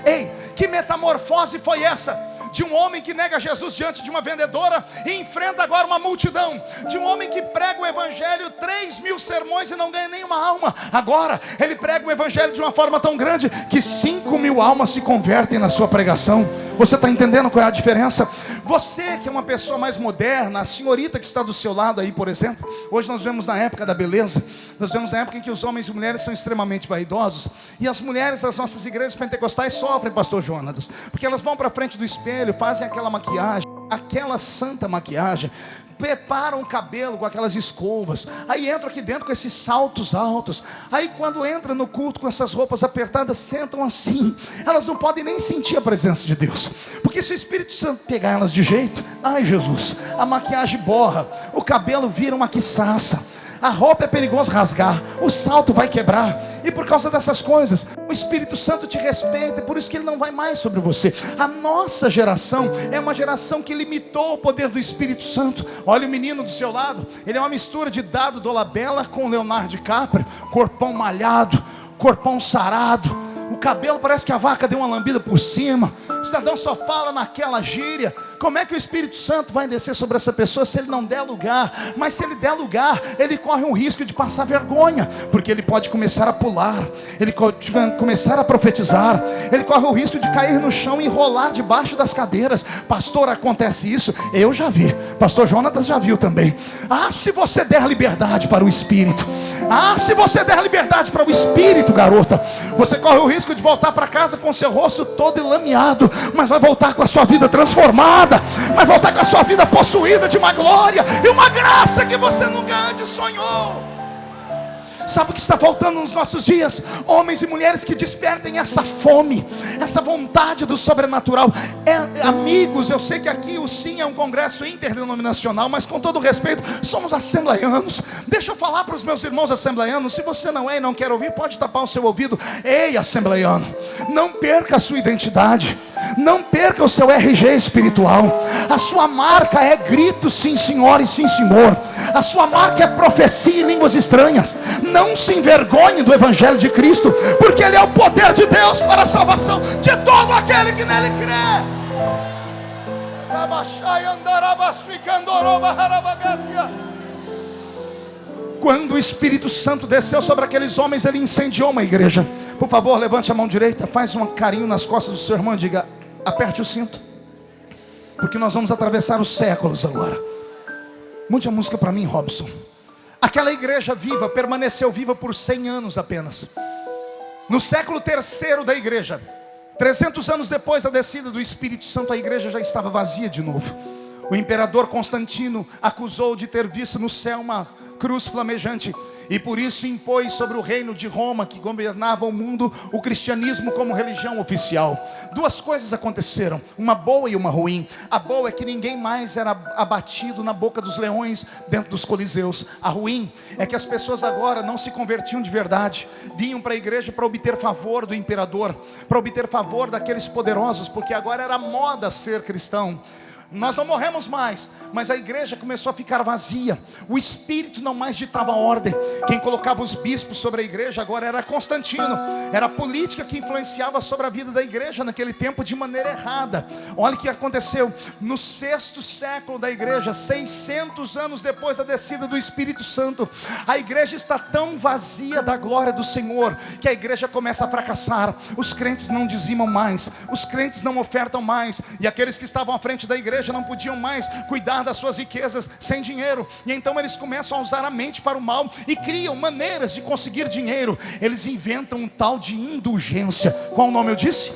Ei, que metamorfose foi essa? de um homem que nega Jesus diante de uma vendedora e enfrenta agora uma multidão, de um homem que prega o evangelho, 3.000 sermões e não ganha nenhuma alma. Agora ele prega o evangelho de uma forma tão grande que 5.000 almas se convertem na sua pregação. Você está entendendo qual é a diferença? Você que é uma pessoa mais moderna, a senhorita que está do seu lado aí, por exemplo, hoje nós vemos na época da beleza, nós vemos na época em que os homens e mulheres são extremamente vaidosos, e as mulheres das nossas igrejas pentecostais sofrem, pastor Jonas, porque elas vão para frente do espelho, fazem aquela maquiagem, aquela santa maquiagem, preparam o cabelo com aquelas escovas, aí entram aqui dentro com esses saltos altos, aí quando entra no culto com essas roupas apertadas, sentam assim, elas não podem nem sentir a presença de Deus, porque se o Espírito Santo pegar elas de jeito, ai Jesus, a maquiagem borra, o cabelo vira uma quiçaça, a roupa é perigoso rasgar, o salto vai quebrar, e por causa dessas coisas, o Espírito Santo te respeita, e por isso que ele não vai mais sobre você. A nossa geração é uma geração que limitou o poder do Espírito Santo. Olha o menino do seu lado, ele é uma mistura de Dado Dolabella com Leonardo DiCaprio, corpão malhado, corpão sarado, o cabelo parece que a vaca deu uma lambida por cima, o cidadão só fala naquela gíria. Como é que o Espírito Santo vai descer sobre essa pessoa se ele não der lugar? Mas se ele der lugar, ele corre um risco de passar vergonha, porque ele pode começar a pular, ele pode começar a profetizar, ele corre o risco de cair no chão e rolar debaixo das cadeiras. Pastor, acontece isso? Eu já vi, pastor Jonatas já viu também. Ah, se você der liberdade para o Espírito, ah, se você der liberdade para o Espírito, garota, você corre o risco de voltar para casa com seu rosto todo enlameado, mas vai voltar com a sua vida transformada, vai voltar com a sua vida possuída de uma glória e uma graça que você nunca antes sonhou. Sabe o que está faltando nos nossos dias? Homens e mulheres que despertem essa fome, essa vontade do sobrenatural. Amigos, eu sei que aqui o Sim é um congresso interdenominacional, mas com todo respeito, somos assembleianos. Deixa eu falar para os meus irmãos assembleianos. Se você não é e não quer ouvir, pode tapar o seu ouvido. Ei, assembleiano, não perca a sua identidade, não perca o seu RG espiritual. A sua marca é grito sim senhor e sim senhor. A sua marca é profecia em línguas estranhas. Não se envergonhe do evangelho de Cristo, porque ele é o poder de Deus para a salvação de todo aquele que nele crê. Quando o Espírito Santo desceu sobre aqueles homens, ele incendiou uma igreja. Por favor, levante a mão direita, faz um carinho nas costas do seu irmão e diga: aperte o cinto, porque nós vamos atravessar os séculos agora. Mude a música para mim, Robson. Aquela igreja viva permaneceu viva por 100 anos apenas. No século terceiro da igreja, 300 anos depois da descida do Espírito Santo, a igreja já estava vazia de novo. O imperador Constantino acusou de ter visto no céu uma cruz flamejante, e por isso impôs sobre o reino de Roma, que governava o mundo, o cristianismo como religião oficial. Duas coisas aconteceram, uma boa e uma ruim. A boa é que ninguém mais era abatido na boca dos leões dentro dos coliseus. A ruim é que as pessoas agora não se convertiam de verdade, vinham para a igreja para obter favor do imperador, para obter favor daqueles poderosos, porque agora era moda ser cristão. Nós não morremos mais, mas a igreja começou a ficar vazia. O Espírito não mais ditava ordem. Quem colocava os bispos sobre a igreja agora era Constantino. Era a política que influenciava sobre a vida da igreja naquele tempo de maneira errada. Olha o que aconteceu no 6º século da igreja, 600 anos depois da descida do Espírito Santo. A igreja está tão vazia da glória do Senhor que a igreja começa a fracassar. Os crentes não dizimam mais, os crentes não ofertam mais, e aqueles que estavam à frente da igreja não podiam mais cuidar das suas riquezas sem dinheiro, e então eles começam a usar a mente para o mal e criam maneiras de conseguir dinheiro. Eles inventam um tal de indulgência. Qual o nome eu disse?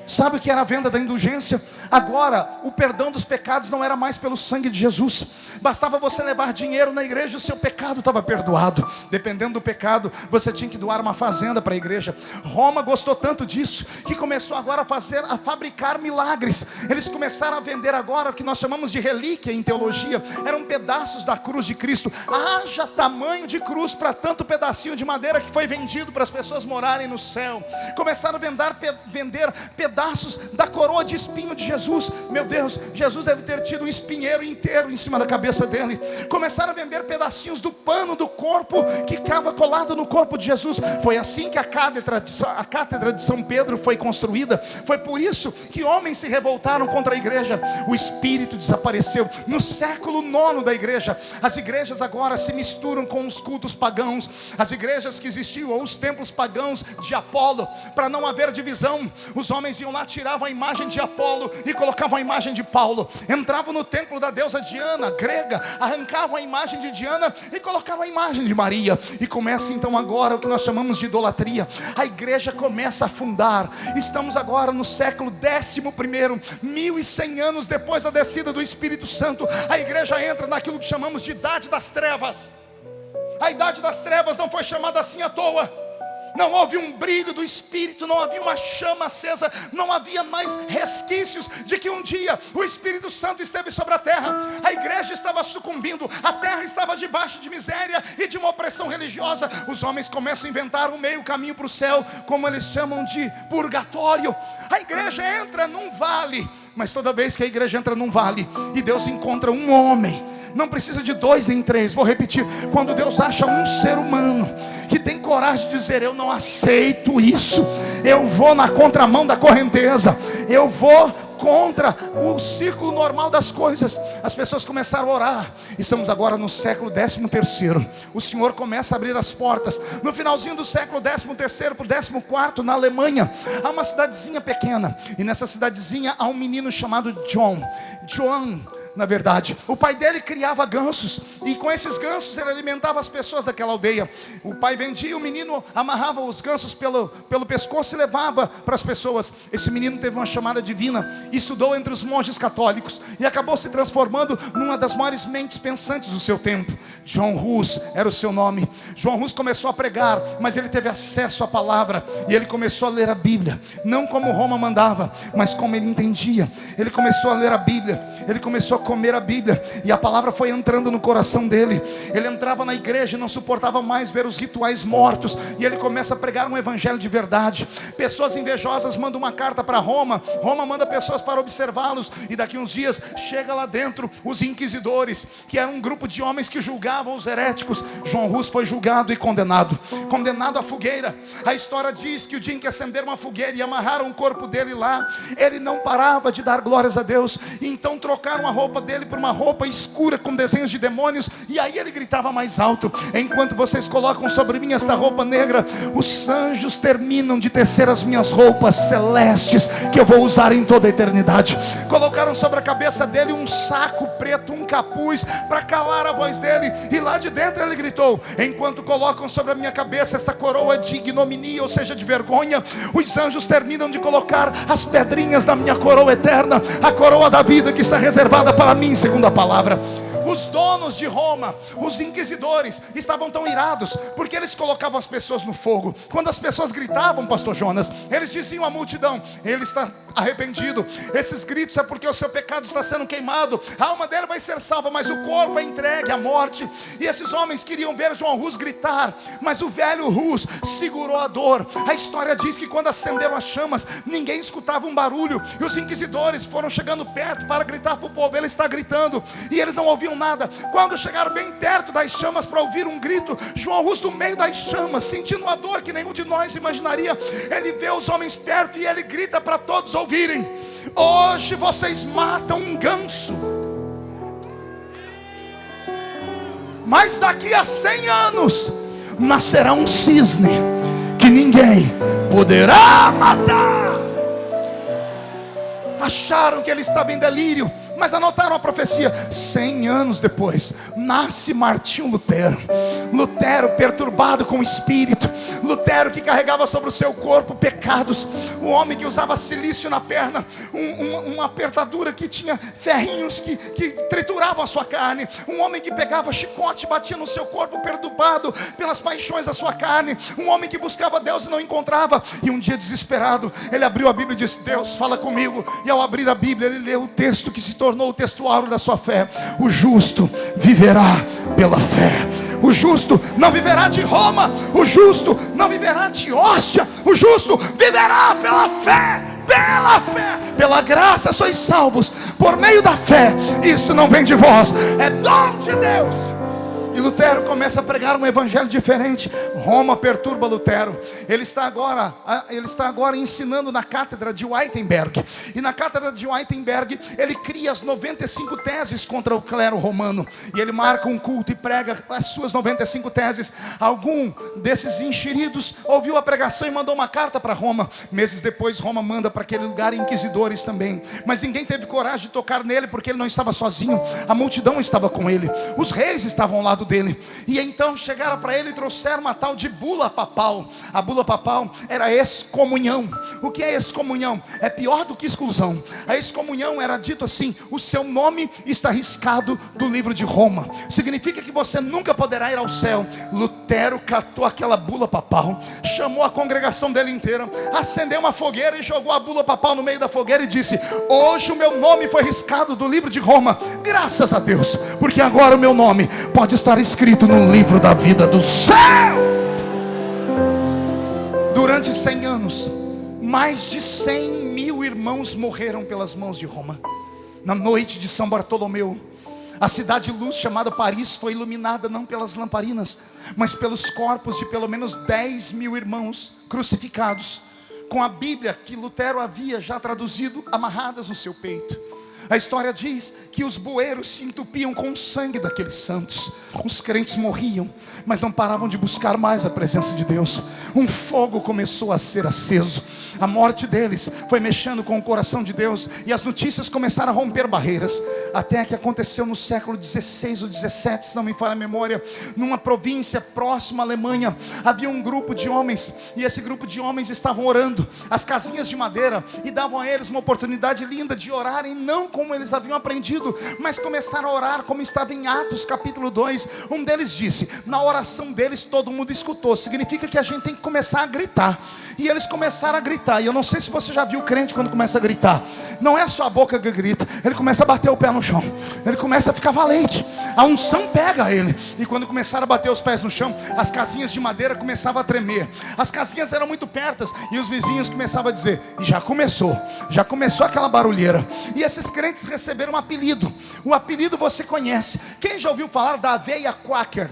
Sabe o que era a venda da indulgência? Agora, o perdão dos pecados não era mais pelo sangue de Jesus. Bastava você levar dinheiro na igreja, o seu pecado estava perdoado. Dependendo do pecado, você tinha que doar uma fazenda para a igreja. Roma gostou tanto disso que começou agora a fabricar milagres. Eles começaram a vender agora o que nós chamamos de relíquia em teologia. Eram pedaços da cruz de Cristo. Haja tamanho de cruz para tanto pedacinho de madeira que foi vendido para as pessoas morarem no céu. Começaram a vender pedaços pedaços da coroa de espinho de Jesus. Meu Deus, Jesus deve ter tido um espinheiro inteiro em cima da cabeça dele. Começaram a vender pedacinhos do pano do corpo que ficava colado no corpo de Jesus. Foi assim que a cátedra de São Pedro foi construída. Foi por isso que homens se revoltaram contra a igreja. O Espírito desapareceu. No século IX da igreja, as igrejas agora se misturam com os cultos pagãos. As igrejas que existiam, ou os templos pagãos de Apolo, para não haver divisão, os homens iam lá, tiravam a imagem de Apolo e colocavam a imagem de Paulo. Entravam no templo da deusa Diana, grega, arrancavam a imagem de Diana e colocavam a imagem de Maria. E começa então agora o que nós chamamos de idolatria. A igreja começa a afundar. Estamos agora no século 11º, 1100 anos depois da descida do Espírito Santo. A igreja entra naquilo que chamamos de Idade das Trevas. A Idade das Trevas não foi chamada assim à toa. Não houve um brilho do Espírito, não havia uma chama acesa, não havia mais resquícios de que um dia o Espírito Santo esteve sobre a terra. A igreja estava sucumbindo, a terra estava debaixo de miséria e de uma opressão religiosa. Os homens começam a inventar um meio caminho para o céu, como eles chamam de purgatório. A igreja entra num vale, mas toda vez que a igreja entra num vale e Deus encontra um homem, não precisa de 2 nem 3, vou repetir. Quando Deus acha um ser humano que tem coragem de dizer: eu não aceito isso, eu vou na contramão da correnteza, eu vou contra o ciclo normal das coisas, as pessoas começaram a orar. Estamos agora no século 13º. O Senhor começa a abrir as portas. No finalzinho do século 13º para o 14º, na Alemanha, há uma cidadezinha pequena, e nessa cidadezinha há um menino chamado John, na verdade. O pai dele criava gansos, e com esses gansos ele alimentava as pessoas daquela aldeia. O pai vendia, o menino amarrava os gansos pelo pescoço e levava para as pessoas. Esse menino teve uma chamada divina, estudou entre os monges católicos e acabou se transformando numa das maiores mentes pensantes do seu tempo. John Hus era o seu nome. John Hus começou a pregar, mas ele teve acesso à palavra e ele começou a ler a Bíblia, não como Roma mandava, mas como ele entendia. Ele começou a ler a Bíblia, ele começou a comer a Bíblia, e a palavra foi entrando no coração dele. Ele entrava na igreja e não suportava mais ver os rituais mortos, e ele começa a pregar um evangelho de verdade. Pessoas invejosas mandam uma carta para Roma, Roma manda pessoas para observá-los, e daqui uns dias chega lá dentro os inquisidores, que era um grupo de homens que julgavam os heréticos. João Hus foi julgado e condenado à fogueira. A história diz que o dia em que acenderam uma fogueira e amarraram o corpo dele lá, ele não parava de dar glórias a Deus. E então trocaram a roupa dele por uma roupa escura com desenhos de demônios, e aí ele gritava mais alto: enquanto vocês colocam sobre mim esta roupa negra, os anjos terminam de tecer as minhas roupas celestes, que eu vou usar em toda a eternidade. Colocaram sobre a cabeça dele um saco preto, um capuz, para calar a voz dele, e lá de dentro ele gritou: enquanto colocam sobre a minha cabeça esta coroa de ignominia, ou seja, de vergonha, os anjos terminam de colocar as pedrinhas da minha coroa eterna, a coroa da vida que está reservada para mim, segundo a palavra. Os donos de Roma, os inquisidores, estavam tão irados, porque eles colocavam as pessoas no fogo. Quando as pessoas gritavam, pastor Jonas, eles diziam à multidão: ele está arrependido, esses gritos é porque o seu pecado está sendo queimado, a alma dele vai ser salva, mas o corpo é entregue à morte. E esses homens queriam ver João Hus gritar, mas o velho Hus segurou a dor. A história diz que quando acenderam as chamas, ninguém escutava um barulho, e os inquisidores foram chegando perto para gritar para o povo: ele está gritando, e eles não ouviam nada. Quando chegaram bem perto das chamas para ouvir um grito, João Hus, no meio das chamas, sentindo uma dor que nenhum de nós imaginaria, ele vê os homens perto e ele grita para todos ouvirem: hoje vocês matam um ganso, mas daqui a 100 anos nascerá um cisne que ninguém poderá matar. Acharam que ele estava em delírio, mas anotaram a profecia. 100 anos depois, nasce Martinho Lutero. Lutero perturbado com o espírito, Lutero que carregava sobre o seu corpo pecados, um homem que usava silício na perna, uma apertadura que tinha ferrinhos que trituravam a sua carne, um homem que pegava chicote e batia no seu corpo, perturbado pelas paixões da sua carne, um homem que buscava Deus e não encontrava. E um dia, desesperado, ele abriu a Bíblia e disse: Deus, fala comigo. E ao abrir a Bíblia, ele leu o texto que se tornou o textuário da sua fé: o justo viverá pela fé. O justo não viverá de Roma, o justo não viverá de hóstia, o justo viverá pela fé, pela fé, pela graça sois salvos, por meio da fé. Isso não vem de vós, é dom de Deus. E Lutero começa a pregar um evangelho diferente. Roma perturba Lutero. Ele está agora ensinando na cátedra de Wittenberg. E na cátedra de Wittenberg ele cria as 95 teses contra o clero romano. E ele marca um culto e prega as suas 95 teses. Algum desses enxeridos ouviu a pregação e mandou uma carta para Roma. Meses depois Roma manda para aquele lugar inquisidores também. Mas ninguém teve coragem de tocar nele, porque ele não estava sozinho. A multidão estava com ele. Os reis estavam ao lado dele. E então chegaram para ele e trouxeram uma tal de bula papal. A bula papal era excomunhão. O que é excomunhão? É pior do que exclusão. A excomunhão era dito assim: o seu nome está riscado do livro de Roma. Significa que você nunca poderá ir ao céu. Lutero catou aquela bula papal, chamou a congregação dele inteira, acendeu uma fogueira e jogou a bula papal no meio da fogueira e disse: hoje o meu nome foi riscado do livro de Roma. Graças a Deus, porque agora o meu nome pode estar escrito no livro da vida do céu. Durante 100 anos, mais de 100.000 irmãos morreram pelas mãos de Roma. Na noite de São Bartolomeu, a cidade de luz chamada Paris foi iluminada não pelas lamparinas, mas pelos corpos de pelo menos 10.000 irmãos crucificados, com a Bíblia que Lutero havia já traduzido amarradas no seu peito. A história diz que os bueiros se entupiam com o sangue daqueles santos. Os crentes morriam, mas não paravam de buscar mais a presença de Deus. Um fogo começou a ser aceso. A morte deles foi mexendo com o coração de Deus, e as notícias começaram a romper barreiras. Até que aconteceu no século 16 ou 17, se não me falha a memória, numa província próxima à Alemanha, havia um grupo de homens, e esse grupo de homens estavam orando, as casinhas de madeira, e davam a eles uma oportunidade linda de orarem, não como eles haviam aprendido, mas começaram a orar como estava em Atos capítulo 2. Um deles disse, na oração deles todo mundo escutou, significa que a gente tem que começar a gritar. E eles começaram a gritar. E eu não sei se você já viu o crente quando começa a gritar. Não é só a boca que grita, ele começa a bater o pé no chão, ele começa a ficar valente. A unção pega ele. E quando começaram a bater os pés no chão, as casinhas de madeira começavam a tremer. As casinhas eram muito pertas, e os vizinhos começavam a dizer, e já começou aquela barulheira. E esses crentes receberam um apelido. O apelido você conhece. Quem já ouviu falar da aveia quaker?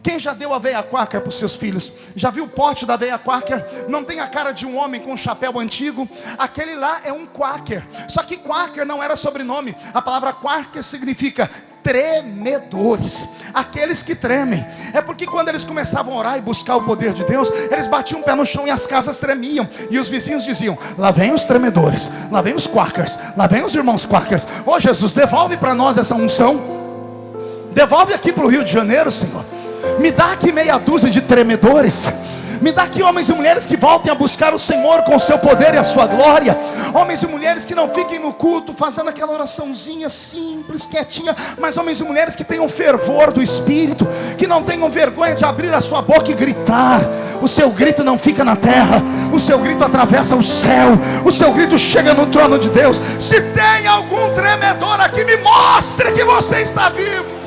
Quem já deu aveia quaker para os seus filhos? Já viu o pote da aveia quaker? Não tem a cara de um homem com um chapéu antigo? Aquele lá é um quaker. Só que quaker não era sobrenome. A palavra quaker significa tremedores, aqueles que tremem. É porque quando eles começavam a orar e buscar o poder de Deus, eles batiam o pé no chão e as casas tremiam. E os vizinhos diziam, lá vem os tremedores, lá vem os quakers, lá vem os irmãos quakers. Ô Jesus, devolve para nós essa unção. Devolve aqui para o Rio de Janeiro, Senhor. Me dá aqui meia dúzia de tremedores. Me dá aqui homens e mulheres que voltem a buscar o Senhor com o seu poder e a sua glória. Homens e mulheres que não fiquem no culto fazendo aquela oraçãozinha simples, quietinha, mas homens e mulheres que tenham fervor do Espírito, que não tenham vergonha de abrir a sua boca e gritar. O seu grito não fica na terra, o seu grito atravessa o céu, o seu grito chega no trono de Deus. Se tem algum tremedor aqui, me mostre que você está vivo.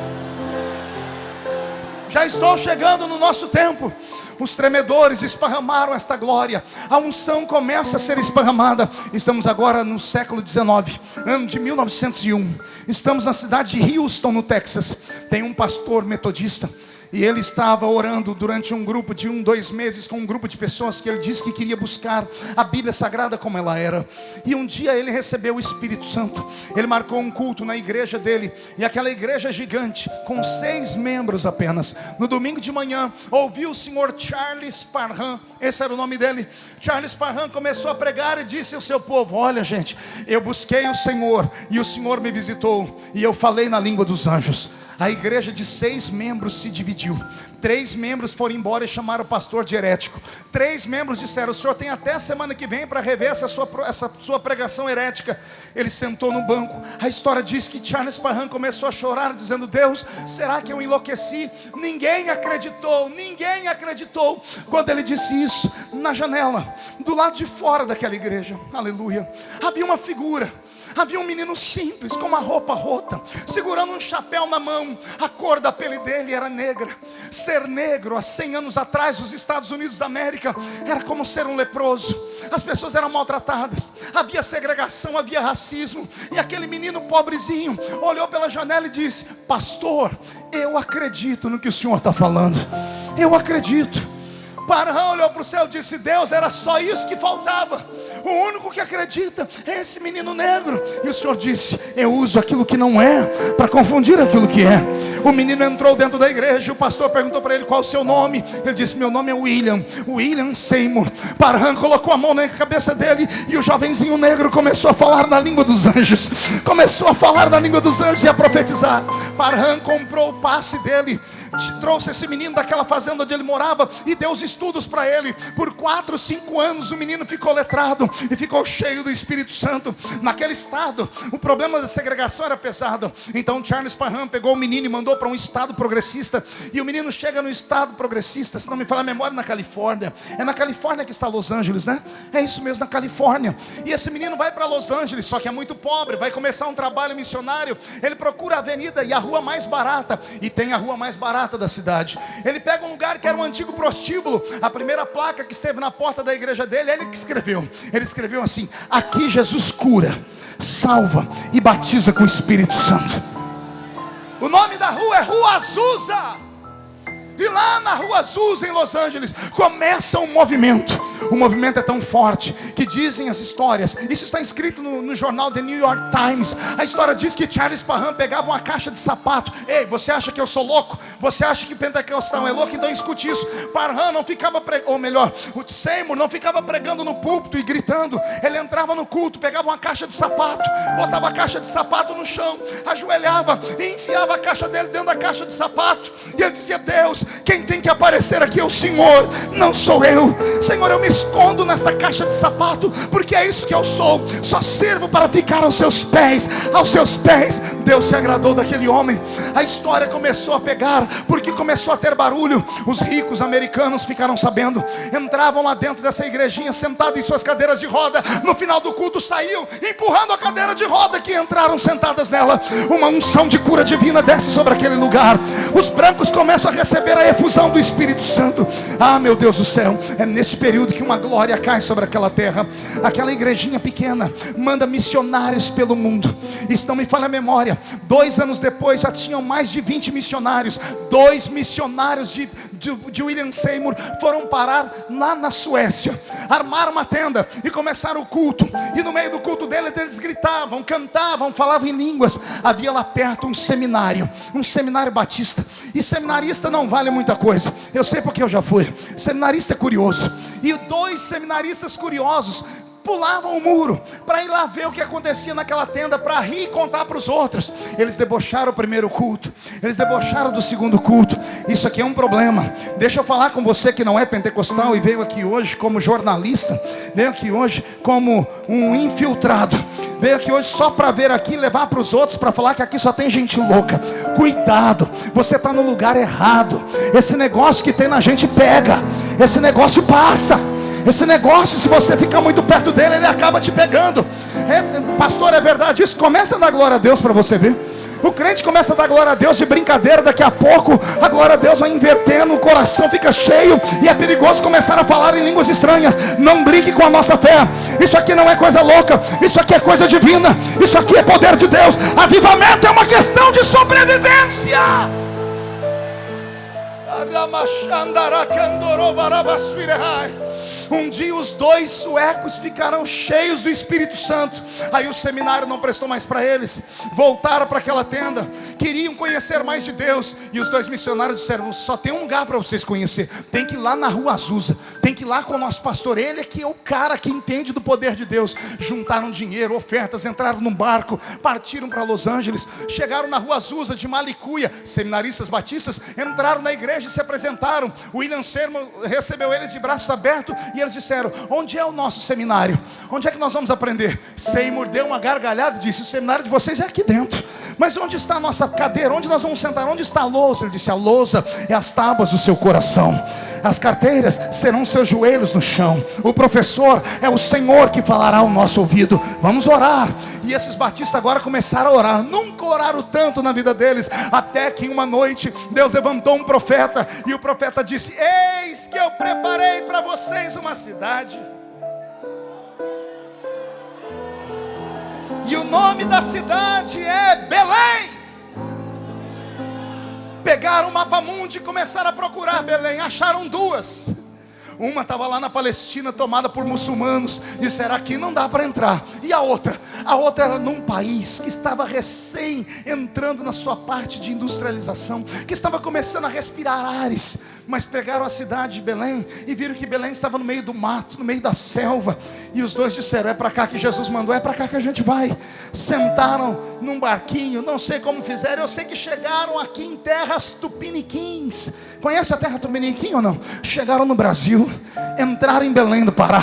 Já estou chegando no nosso tempo. Os tremedores esparramaram esta glória. A unção começa a ser esparramada. Estamos agora no século 19, ano de 1901. Estamos na cidade de Houston, no Texas. Tem um pastor metodista, e ele estava orando durante um grupo de 2 meses com um grupo de pessoas que ele disse que queria buscar a Bíblia Sagrada como ela era. E um dia ele recebeu o Espírito Santo. Ele marcou um culto na igreja dele, e aquela igreja gigante, com 6 membros apenas. No domingo de manhã, ouviu o senhor Charles Parham, esse era o nome dele. Charles Parham começou a pregar e disse ao seu povo, olha gente, eu busquei o Senhor, e o Senhor me visitou, e eu falei na língua dos anjos. A igreja de 6 membros se dividiu. 3 membros foram embora e chamaram o pastor de herético. 3 membros disseram, o senhor tem até a semana que vem para rever essa sua pregação herética. Ele sentou no banco. A história diz que Charles Parham começou a chorar, dizendo, Deus, será que eu enlouqueci? Ninguém acreditou. Quando ele disse isso, na janela, do lado de fora daquela igreja, aleluia, havia uma figura. Havia um menino simples, com uma roupa rota, segurando um chapéu na mão. A cor da pele dele era negra. Ser negro há 100 anos atrás, nos Estados Unidos da América, era como ser um leproso. As pessoas eram maltratadas, havia segregação, havia racismo. E aquele menino pobrezinho olhou pela janela e disse: pastor, eu acredito no que o senhor está falando. Eu acredito. Parham olhou para o céu e disse: Deus, era só isso que faltava. O único que acredita é esse menino negro. E o Senhor disse: eu uso aquilo que não é para confundir aquilo que é. O menino entrou dentro da igreja. O pastor perguntou para ele: qual é o seu nome? Ele disse: meu nome é William Seymour. Parham colocou a mão na cabeça dele, e o jovenzinho negro começou a falar na língua dos anjos. Começou a falar na língua dos anjos e a profetizar. Parham comprou o passe dele, trouxe esse menino daquela fazenda onde ele morava e deu os estudos para ele. Por 4, 5 anos o menino ficou letrado e ficou cheio do Espírito Santo. Naquele estado o problema da segregação era pesado. Então Charles Parham pegou o menino e mandou para um estado progressista. E o menino chega no estado progressista, se não me falha a memória, na Califórnia. É na Califórnia que está Los Angeles, né? É isso mesmo, na Califórnia. E esse menino vai para Los Angeles, só que é muito pobre, vai começar um trabalho missionário. Ele procura a avenida e a rua mais barata, e tem a rua mais barata da cidade. Ele pega um lugar que era um antigo prostíbulo. A primeira placa que esteve na porta da igreja dele, ele que escreveu. Ele escreveu assim: aqui Jesus cura, salva e batiza com o Espírito Santo. O nome da rua é Rua Azusa. E lá na Rua Azusa, em Los Angeles, começa um movimento. O movimento é tão forte que dizem as histórias, isso está escrito no jornal The New York Times. A história diz que Charles Parham pegava uma caixa de sapato. Ei, você acha que eu sou louco? Você acha que pentecostal é louco? Então escute isso. Parham não ficava ou melhor, o Seymour não ficava pregando no púlpito e gritando. Ele entrava no culto, pegava uma caixa de sapato, botava a caixa de sapato no chão, ajoelhava e enfiava a caixa dele dentro da caixa de sapato. E ele dizia: Deus, quem tem que aparecer aqui é o Senhor, não sou eu. Senhor, eu me escondo nesta caixa de sapato, porque é isso que eu sou. Só sirvo para ficar aos seus pés. Aos seus pés. Deus se agradou daquele homem. A história começou a pegar, porque começou a ter barulho. Os ricos americanos ficaram sabendo, entravam lá dentro dessa igrejinha, sentados em suas cadeiras de roda. No final do culto saíam empurrando a cadeira de roda que entraram sentadas nela. Uma unção de cura divina desce sobre aquele lugar. Os brancos começam a receber a efusão do Espírito Santo. Ah, meu Deus do céu, é neste período que uma glória cai sobre aquela terra. Aquela igrejinha pequena manda missionários pelo mundo. E se não me falha a memória, 2 anos depois já tinham mais de 20 missionários. 2 missionários de William Seymour foram parar lá na Suécia. Armaram uma tenda e começaram o culto. E no meio do culto deles, eles gritavam, cantavam, falavam em línguas. Havia lá perto um seminário batista. E seminarista não vale muita coisa. Eu sei porque eu já fui. Seminarista é curioso. E 2 seminaristas curiosos pulavam o muro para ir lá ver o que acontecia naquela tenda, para rir e contar para os outros. Eles debocharam o primeiro culto, eles debocharam do segundo culto. Isso aqui é um problema. Deixa eu falar com você que não é pentecostal e veio aqui hoje como jornalista, veio aqui hoje como um infiltrado, veio aqui hoje só para ver aqui, levar para os outros, para falar que aqui só tem gente louca. Cuidado, você está no lugar errado. Esse negócio que tem na gente pega, esse negócio passa. Esse negócio, se você ficar muito perto dele, ele acaba te pegando. Pastor, é verdade isso? Começa a dar glória a Deus para você ver. O crente começa a dar glória a Deus de brincadeira, daqui a pouco a glória a Deus vai invertendo, o coração fica cheio e é perigoso começar a falar em línguas estranhas. Não brinque com a nossa fé. Isso aqui não é coisa louca, isso aqui é coisa divina, isso aqui é poder de Deus. Avivamento é uma questão de sobrevivência. Um dia os 2 suecos ficaram cheios do Espírito Santo. Aí o seminário não prestou mais para eles. Voltaram para aquela tenda. Queriam conhecer mais de Deus. E os 2 missionários disseram: só tem um lugar para vocês conhecer. Tem que ir lá na Rua Azusa. Tem que ir lá com o nosso pastor. Ele é que é o cara que entende do poder de Deus. Juntaram dinheiro, ofertas, entraram num barco, partiram para Los Angeles. Chegaram na Rua Azusa de Malicuia. Seminaristas batistas entraram na igreja e se apresentaram. William Seymour recebeu eles de braços abertos. E eles disseram: onde é o nosso seminário? Onde é que nós vamos aprender? Seymour deu uma gargalhada e disse: o seminário de vocês é aqui dentro. Mas onde está a nossa cadeira? Onde nós vamos sentar? Onde está a lousa? Ele disse: a lousa é as tábuas do seu coração. As carteiras serão seus joelhos no chão. O professor é o Senhor que falará ao nosso ouvido. Vamos orar. E esses batistas agora começaram a orar. Nunca oraram tanto na vida deles. Até que em uma noite Deus levantou um profeta. E o profeta disse: eis que eu preparei para vocês uma cidade. E o nome da cidade é Belém. Pegaram o mapa mundi e começaram a procurar Belém. Acharam duas. Uma estava lá na Palestina, tomada por muçulmanos. Disseram: aqui não dá para entrar. E a outra? A outra era num país que estava recém entrando na sua parte de industrialização, que estava começando a respirar ares. Mas pegaram a cidade de Belém e viram que Belém estava no meio do mato, no meio da selva. E os dois disseram: é para cá que Jesus mandou, é para cá que a gente vai. Sentaram num barquinho, não sei como fizeram. Eu sei que chegaram aqui em terras tupiniquins. Conhece a terra tupiniquim ou não? Chegaram no Brasil, entraram em Belém do Pará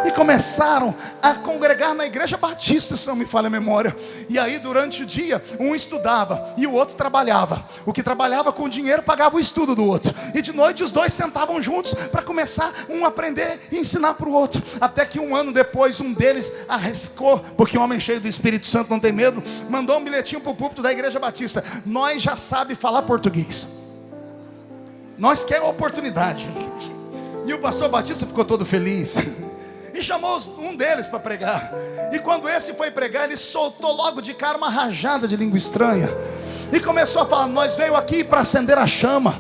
e começaram a congregar na igreja batista, se não me falha a memória. E aí durante o dia, um estudava e o outro trabalhava. O que trabalhava com dinheiro pagava o estudo do outro. E de noite os dois sentavam juntos para começar um a aprender e ensinar para o outro. Até que um ano depois, um deles arriscou, porque um homem cheio do Espírito Santo não tem medo, mandou um bilhetinho para o púlpito da igreja batista: nós já sabe falar português, nós queremos oportunidade. E o pastor Batista ficou todo feliz e chamou um deles para pregar. E quando esse foi pregar, ele soltou logo de cara uma rajada de língua estranha e começou a falar: nós veio aqui para acender a chama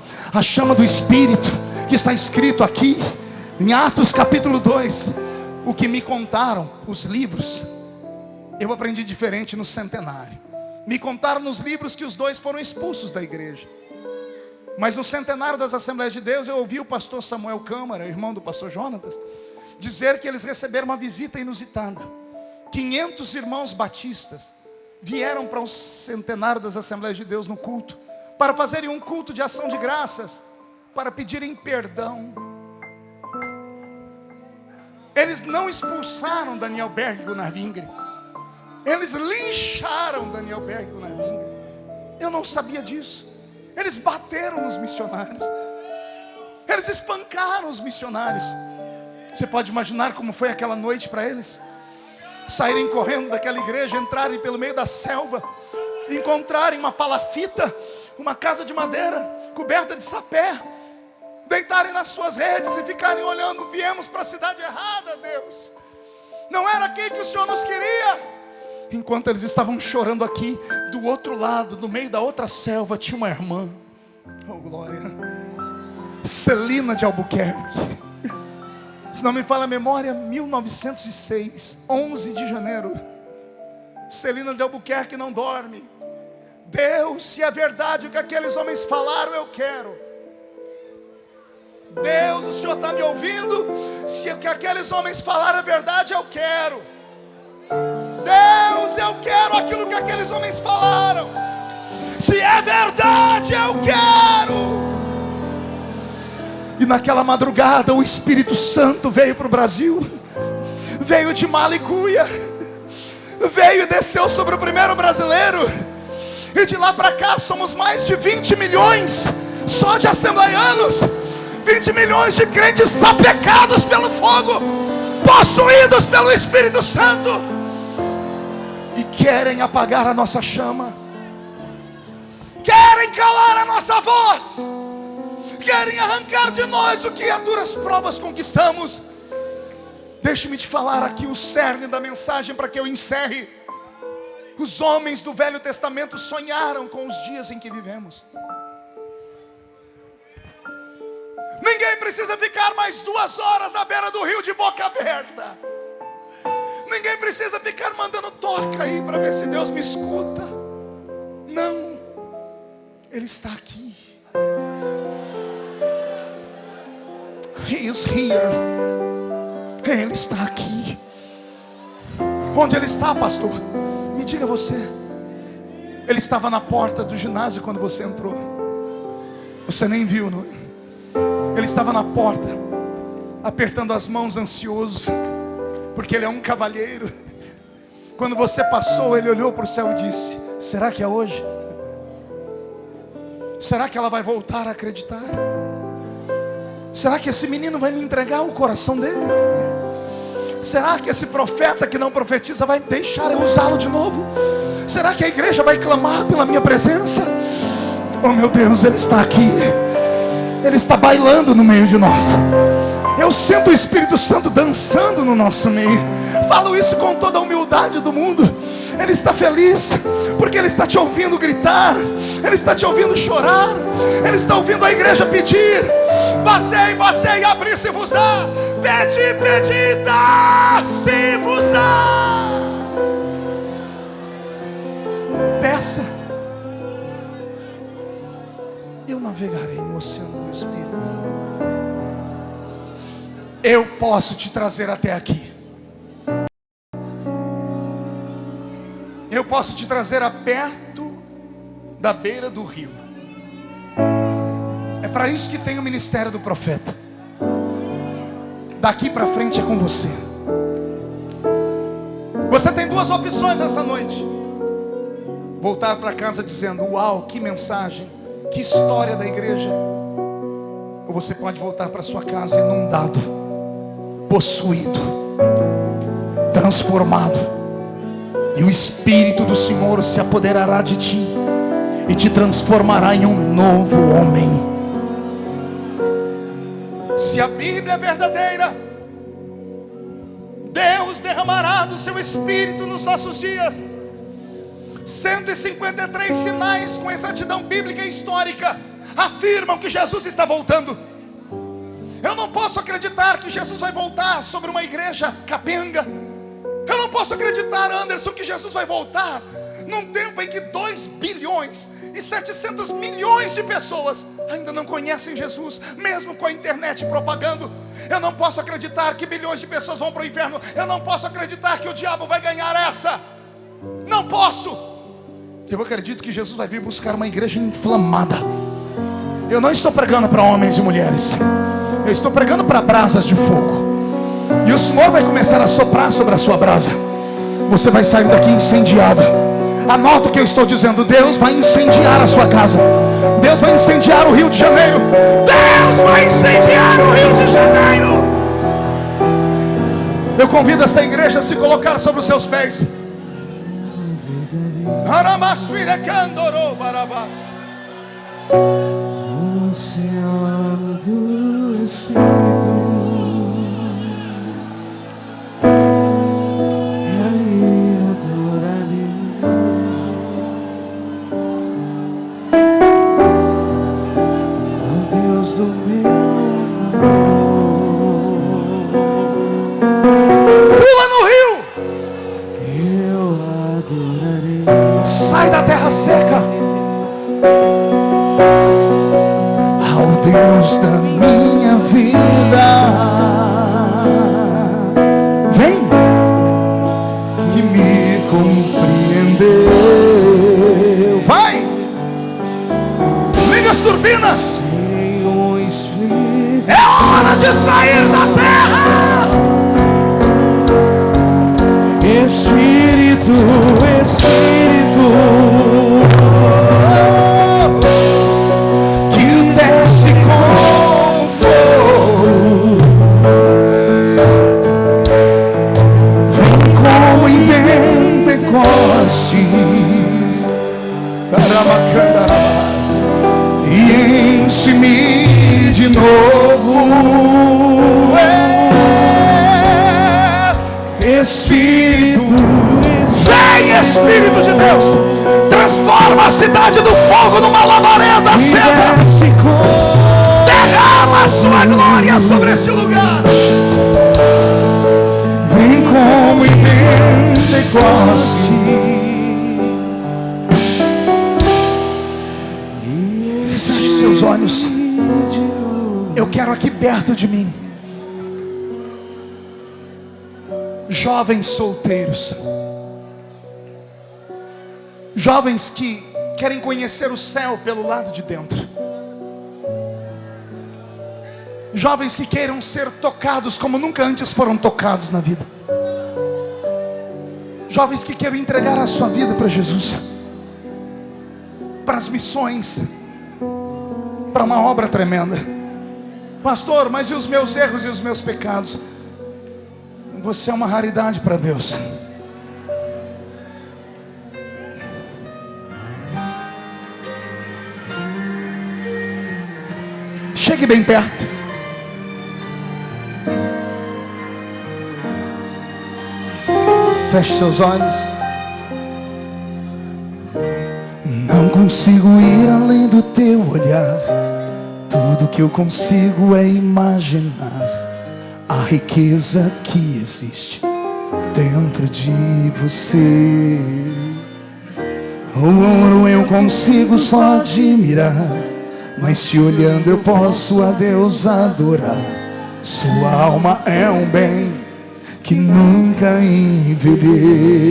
do Espírito, que está escrito aqui em Atos capítulo 2. O que me contaram, os livros, eu aprendi diferente no centenário. Me contaram nos livros que os dois foram expulsos da igreja. Mas no centenário das Assembleias de Deus, eu ouvi o pastor Samuel Câmara, irmão do pastor Jonatas, dizer que eles receberam uma visita inusitada. 500 irmãos batistas vieram para o centenário das Assembleias de Deus no culto, para fazerem um culto de ação de graças, para pedirem perdão. Eles não expulsaram Daniel Berg e Gunnar Wingre. Eles lincharam Daniel Berg e Gunnar Wingre. Eu não sabia disso. Eles bateram nos missionários. Eles espancaram os missionários. Você pode imaginar como foi aquela noite para eles? Saírem correndo daquela igreja, entrarem pelo meio da selva, encontrarem uma palafita, uma casa de madeira coberta de sapé, deitarem nas suas redes e ficarem olhando: viemos para a cidade errada, Deus. Não era aqui que o Senhor nos queria. Enquanto eles estavam chorando aqui, do outro lado, no meio da outra selva, tinha uma irmã, oh glória, Celina de Albuquerque. Se não me falha a memória, 1906, 11 de janeiro. Celina de Albuquerque não dorme. Deus, se é verdade o que aqueles homens falaram, eu quero. Deus, o Senhor está me ouvindo? Se o que aqueles homens falaram é verdade, eu quero. Deus, eu quero aquilo que aqueles homens falaram. Se é verdade, eu quero. E naquela madrugada o Espírito Santo veio para o Brasil. Veio de Malicuia. Veio e desceu sobre o primeiro brasileiro. E de lá para cá somos mais de 20 milhões só de assembleianos. 20 milhões de crentes sapecados pelo fogo, possuídos pelo Espírito Santo, e querem apagar a nossa chama, querem calar a nossa voz, querem arrancar de nós o que a duras provas conquistamos. Deixe-me te falar aqui o cerne da mensagem para que eu encerre. Os homens do Velho Testamento sonharam com os dias em que vivemos. Ninguém precisa ficar mais 2 horas na beira do rio de boca aberta. Ninguém precisa ficar mandando toca aí para ver se Deus me escuta. Não, Ele está aqui. He is here. Ele está aqui. Onde Ele está, pastor? Me diga você. Ele estava na porta do ginásio quando você entrou. Você nem viu, não é? Ele estava na porta, apertando as mãos, ansioso, porque Ele é um cavalheiro. Quando você passou, Ele olhou para o céu e disse: Será que é hoje? Será que ela vai voltar a acreditar? Será que esse menino vai me entregar o coração dele? Será que esse profeta que não profetiza vai deixar eu usá-lo de novo? Será que a igreja vai clamar pela minha presença? Oh meu Deus, Ele está aqui. Ele está bailando no meio de nós. Eu sinto o Espírito Santo dançando no nosso meio. Falo isso com toda a humildade do mundo. Ele está feliz, porque Ele está te ouvindo gritar. Ele está te ouvindo chorar. Ele está ouvindo a igreja pedir: batei, batei, abri-se-vos-á. Pedi, pedi, dá-se-vos-á. Peça. Eu navegarei no oceano do Espírito. Eu posso te trazer até aqui. Eu posso te trazer a perto da beira do rio. É para isso que tem o ministério do profeta. Daqui para frente é com você. Você tem duas opções essa noite: voltar para casa dizendo: uau, que mensagem, que história da igreja. Ou você pode voltar para sua casa inundado, possuído, transformado, e o Espírito do Senhor se apoderará de ti e te transformará em um novo homem. Se a Bíblia é verdadeira, Deus derramará do seu Espírito nos nossos dias. 153 sinais com exatidão bíblica e histórica afirmam que Jesus está voltando. Eu não posso acreditar que Jesus vai voltar sobre uma igreja capenga. Eu não posso acreditar, Anderson, que Jesus vai voltar num tempo em que 2 bilhões e 700 milhões de pessoas ainda não conhecem Jesus, mesmo com a internet propagando. Eu não posso acreditar que bilhões de pessoas vão para o inferno. Eu não posso acreditar que o diabo vai ganhar essa. Não posso. Eu acredito que Jesus vai vir buscar uma igreja inflamada. Eu não estou pregando para homens e mulheres. Eu estou pregando para brasas de fogo. E o Senhor vai começar a soprar sobre a sua brasa. Você vai sair daqui incendiado. Anota o que eu estou dizendo: Deus vai incendiar a sua casa. Deus vai incendiar o Rio de Janeiro. Deus vai incendiar o Rio de Janeiro. Eu convido esta igreja a se colocar sobre os seus pés. O oceano do Espírito, e ali adorarei ao Deus do meu amor. Pula no rio. Eu adorarei. Sai da terra seca. Ao Deus da minha vida, vem que me compreendeu. Vai, liga as turbinas. Sem o Espírito, É hora de sair da terra. Espírito, Espírito, que desce com fogo, vem como em Pentecostes, e enche-me de novo. Espírito, vem, Espírito de Deus, transforma a cidade do fogo numa labareda acesa. Derrama a sua glória sobre este lugar. Vem como em Pentecostes. Feche seus olhos. Eu quero aqui perto de mim jovens solteiros, jovens que querem conhecer o céu pelo lado de dentro, jovens que queiram ser tocados como nunca antes foram tocados na vida, jovens que queiram entregar a sua vida para Jesus. para as missões, para uma obra tremenda. Pastor, mas e os meus erros e os meus pecados? Você é uma raridade para Deus. Chegue bem perto. Feche seus olhos. Não consigo ir além do teu olhar. Tudo que eu consigo é imaginar a riqueza que existe dentro de você. O ouro eu consigo só admirar, mas te olhando eu posso a Deus adorar. Sua alma é um bem que nunca envelhecerá.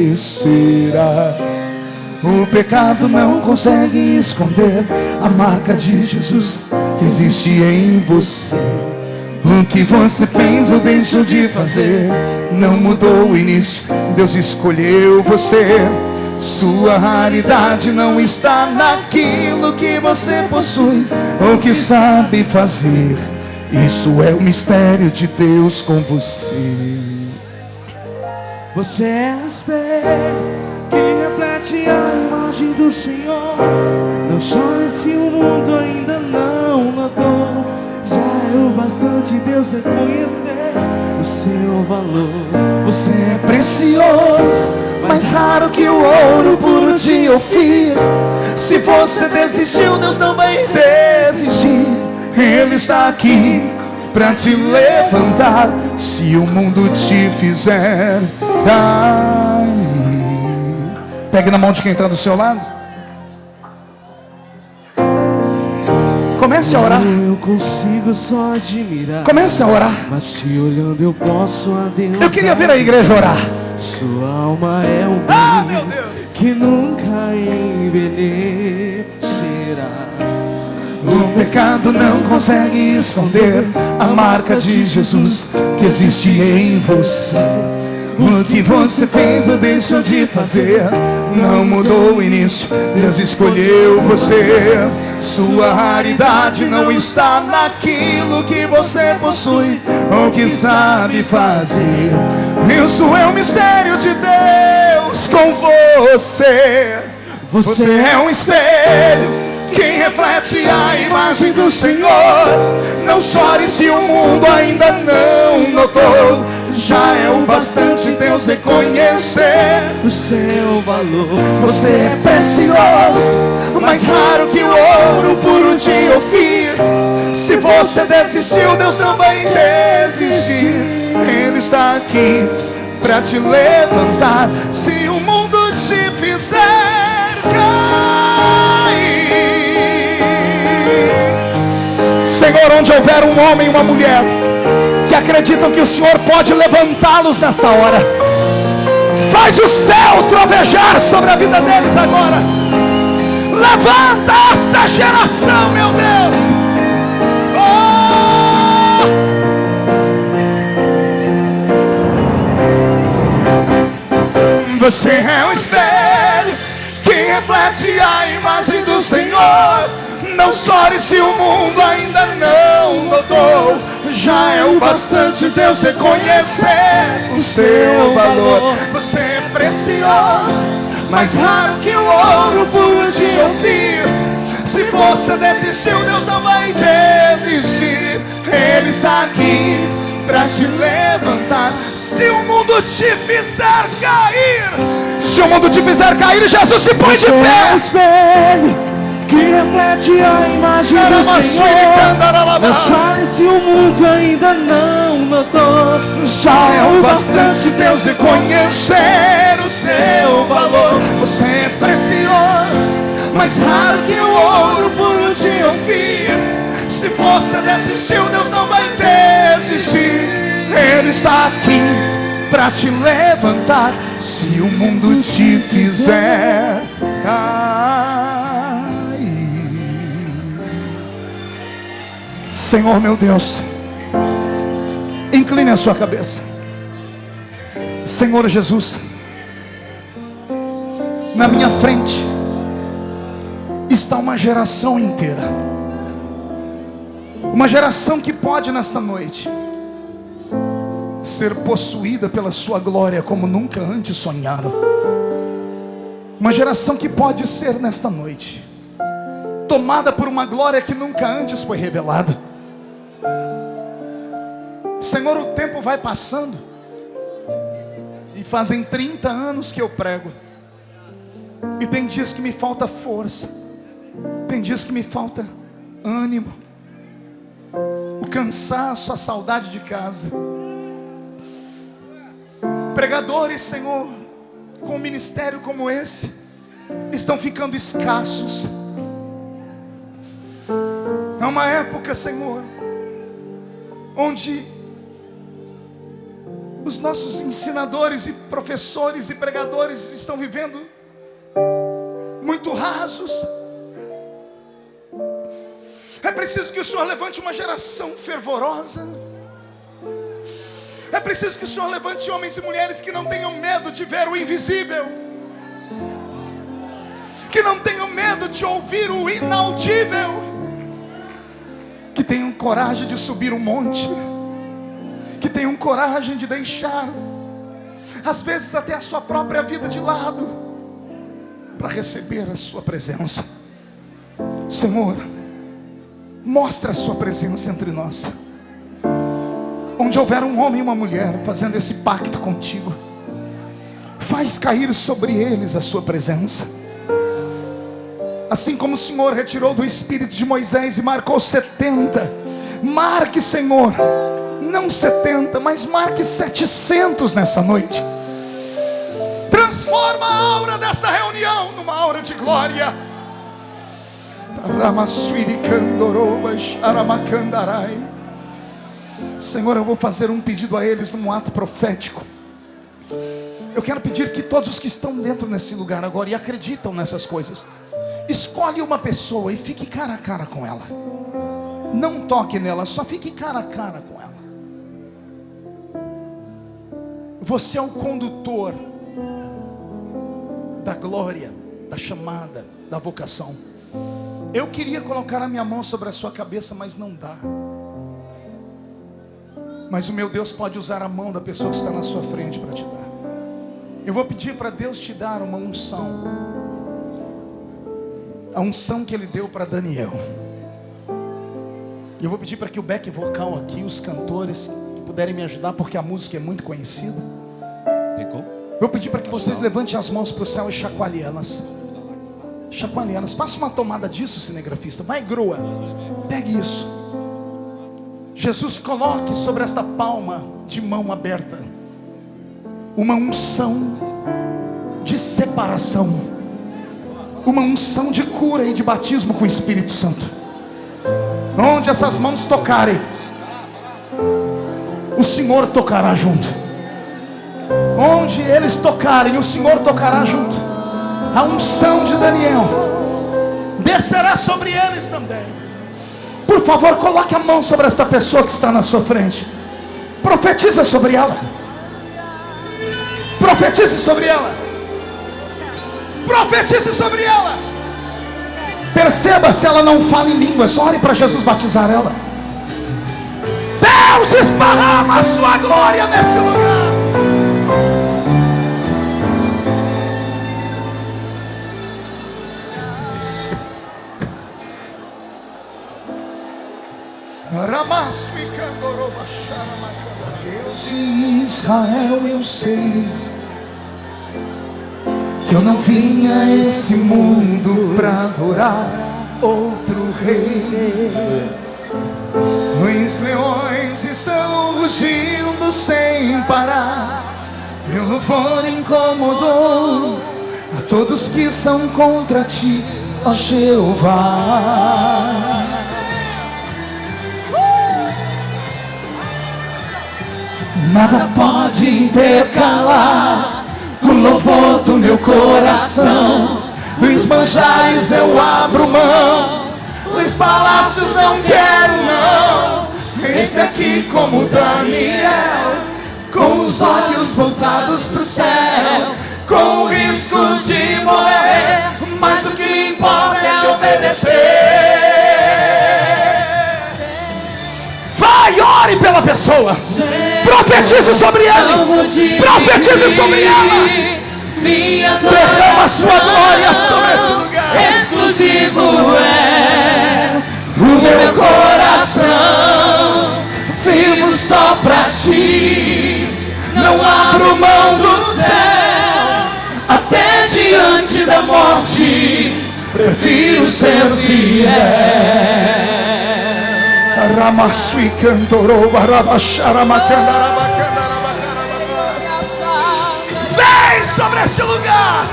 O pecado não consegue esconder a marca de Jesus que existe em você. O que você fez ou deixou de fazer não mudou o início, Deus escolheu você. Sua raridade não está naquilo que você possui ou que sabe fazer. Isso é o mistério de Deus com você. Você é o espelho que reflete a imagem do Senhor. Não chore se o mundo ainda não notou. Já é o bastante Deus reconhecer o seu valor. Você é precioso, mais raro que o ouro puro de Ofir. Se você desistiu, Deus não vai desistir. Ele está aqui para te levantar. Se o mundo te fizer cair. Pegue na mão de quem está do seu lado. Comece a orar. Eu consigo só admirar. Comece a orar. Mas te olhando eu posso a Deus. Eu queria ver a igreja orar. Sua alma é um bem meu Deus, que nunca envelhecerá. o pecado não consegue esconder a marca de Jesus que existe em você. O que você fez ou deixou de fazer não mudou o início, Deus escolheu você. Sua raridade não está naquilo que você possui ou que sabe fazer. Isso é o mistério de Deus com você. Você é um espelho que reflete a imagem do Senhor. Não chore se o mundo ainda não notou. Já é o bastante Deus reconhecer O seu valor. Você é precioso, mais raro que o ouro puro de Ofir. Se você desistiu, Deus também desistir. Ele está aqui para te levantar. Se o mundo te fizer cair, Senhor, onde houver um homem e uma mulher que acreditam que o Senhor pode levantá-los nesta hora, faz o céu trovejar sobre a vida deles agora. Levanta esta geração, meu Deus. Você é um espelho que reflete a imagem do Senhor. Não chore se o mundo ainda não notou. Já é o bastante Deus reconhecer o seu valor. Você é precioso, mais raro que o ouro puro de Ofir. Se você desistiu, Deus não vai desistir. Ele está aqui para te levantar. Se o mundo te fizer cair, se o mundo te fizer cair, Jesus te põe de pé. É um espelho que reflete a imagem do Senhor. Não chore se o mundo ainda não notou. Já é o bastante Deus reconhecer o seu valor. Você é precioso, mais raro que o ouro puro de Ofir. Se você desistiu, Deus não vai desistir. Ele está aqui para te levantar. Se o mundo te fizer cair. Senhor meu Deus, incline a sua cabeça. Senhor Jesus, na minha frente está uma geração inteira. Uma geração que pode nesta noite ser possuída pela sua glória como nunca antes sonharam. Uma geração que pode ser nesta noite tomada por uma glória que nunca antes foi revelada. Senhor, o tempo vai passando e fazem 30 anos que eu prego, e tem dias que me falta força, tem dias que me falta ânimo, o cansaço, a saudade de casa. Pregadores, Senhor, com um ministério como esse, estão ficando escassos. É uma época, Senhor, onde os nossos ensinadores e professores e pregadores estão vivendo muito rasos. É preciso que o Senhor levante uma geração fervorosa. É preciso que o Senhor levante homens e mulheres que não tenham medo de ver o invisível, que não tenham medo de ouvir o inaudível, que tenham coragem de subir o monte, que tenham coragem de deixar, às vezes até a sua própria vida de lado, para receber a sua presença. Senhor, mostra a sua presença entre nós. Onde houver um homem e uma mulher fazendo esse pacto contigo, faz cair sobre eles a sua presença. Assim como o Senhor retirou do espírito de Moisés e marcou 70, marque, Senhor, não 70, mas marque 700 nessa noite. Transforma a aura desta reunião numa aura de glória. Senhor, eu vou fazer um pedido a eles num ato profético. Eu quero pedir que todos os que estão dentro nesse lugar agora e acreditam nessas coisas, escolhe uma pessoa e fique cara a cara com ela. Não toque nela, só fique cara a cara com ela. Você é o condutor da glória, da chamada, da vocação. Eu queria colocar a minha mão sobre a sua cabeça, mas não dá. Mas o meu Deus pode usar a mão da pessoa que está na sua frente para te dar. Eu vou pedir para Deus te dar uma unção, a unção que Ele deu para Daniel. Eu vou pedir para que o back vocal aqui, os cantores que puderem me ajudar, porque a música é muito conhecida. Vou pedir para que vocês levantem as mãos para o céu e chacoalhem elas. Chacoalhem elas. Faça uma tomada disso, cinegrafista. Vai, grua. Pegue isso. Jesus, coloque sobre esta palma de mão aberta uma unção de separação, uma unção de cura e de batismo com o Espírito Santo. Onde essas mãos tocarem, o Senhor tocará junto. Onde eles tocarem, o Senhor tocará junto. A unção de Daniel descerá sobre eles também. Por favor, coloque a mão sobre esta pessoa que está na sua frente. Profetiza sobre ela. Profetize sobre ela. Profetize sobre ela. Perceba se ela não fala em línguas. Ore para Jesus batizar ela. Deus esparrama a sua glória nesse lugar. Deus de Israel, eu sei que eu não vim a esse mundo para adorar outro rei. Os leões estão rugindo sem parar. Meu louvor incomodou a todos que são contra ti, ó Jeová. Nada pode intercalar o louvor do meu coração. Dos manjares eu abro mão, os palácios não quero não. Este aqui como Daniel, com os olhos voltados pro céu, com o risco de morrer, mas o que me importa é te obedecer. Ore pela pessoa. Profetize sobre ele. Profetize sobre ela. Derrama a sua glória sobre esse lugar. Exclusivo é o meu coração. Vivo só pra ti. Não abro mão do céu. Até diante da morte prefiro ser fiel. Ramasui cantorou barabacharamakandara. Vem sobre esse lugar.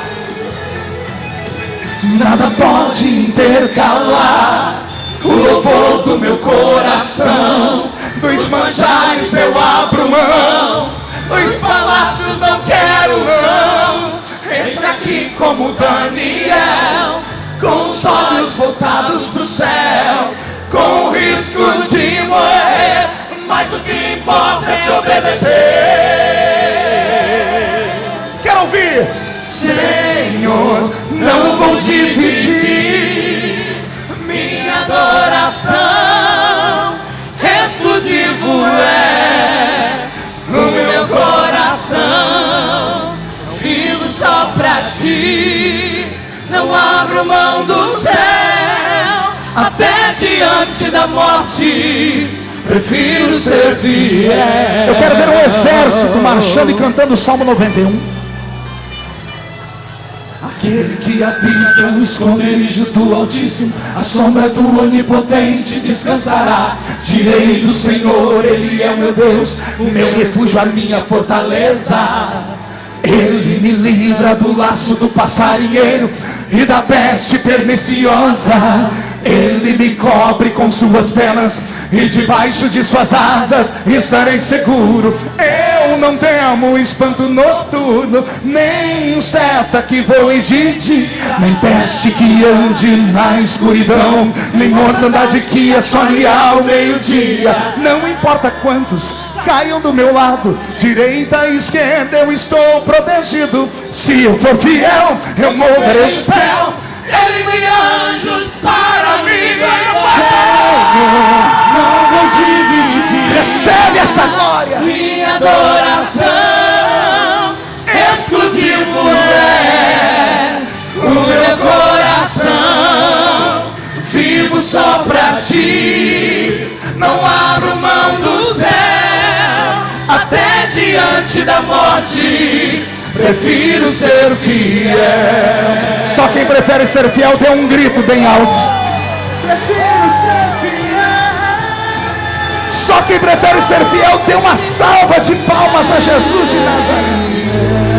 Nada pode intercalar o louvor do meu coração. Dos manjares eu abro mão. Dos palácios não quero não. Entra aqui como Daniel, com os olhos voltados pro céu, com o risco de morrer, mas o que importa é te obedecer. Quero ouvir. Senhor, não vou dividir minha adoração. Exclusivo é o meu coração. Vivo só pra ti. Não abro mão do céu. Até diante da morte prefiro ser fiel. Eu quero ver um exército marchando e cantando o Salmo 91. Aquele que habita no esconderijo do Altíssimo, a sombra do Onipotente descansará. Direi do Senhor, Ele é o meu Deus, o meu refúgio, a minha fortaleza. Ele me livra do laço do passarinheiro e da peste perniciosa. Ele me cobre com suas penas e debaixo de suas asas estarei seguro. Eu não temo espanto noturno, nem seta que voe de dia, nem peste que ande na escuridão, nem mortandade que assole ao meio-dia. Não importa quantos caiam do meu lado, direita e esquerda, eu estou protegido. Se eu for fiel, eu moverei o céu. Ele envia anjos para mim. Senhor, não vou dividir. Recebe essa glória. Minha adoração. Exclusivo é o meu coração. Vivo só pra ti. Não abro mão do céu. Até diante da morte prefiro ser fiel. Só quem prefere ser fiel, dê um grito bem alto. Prefiro ser fiel. Só quem prefere ser fiel, dê uma salva de palmas a Jesus de Nazaré.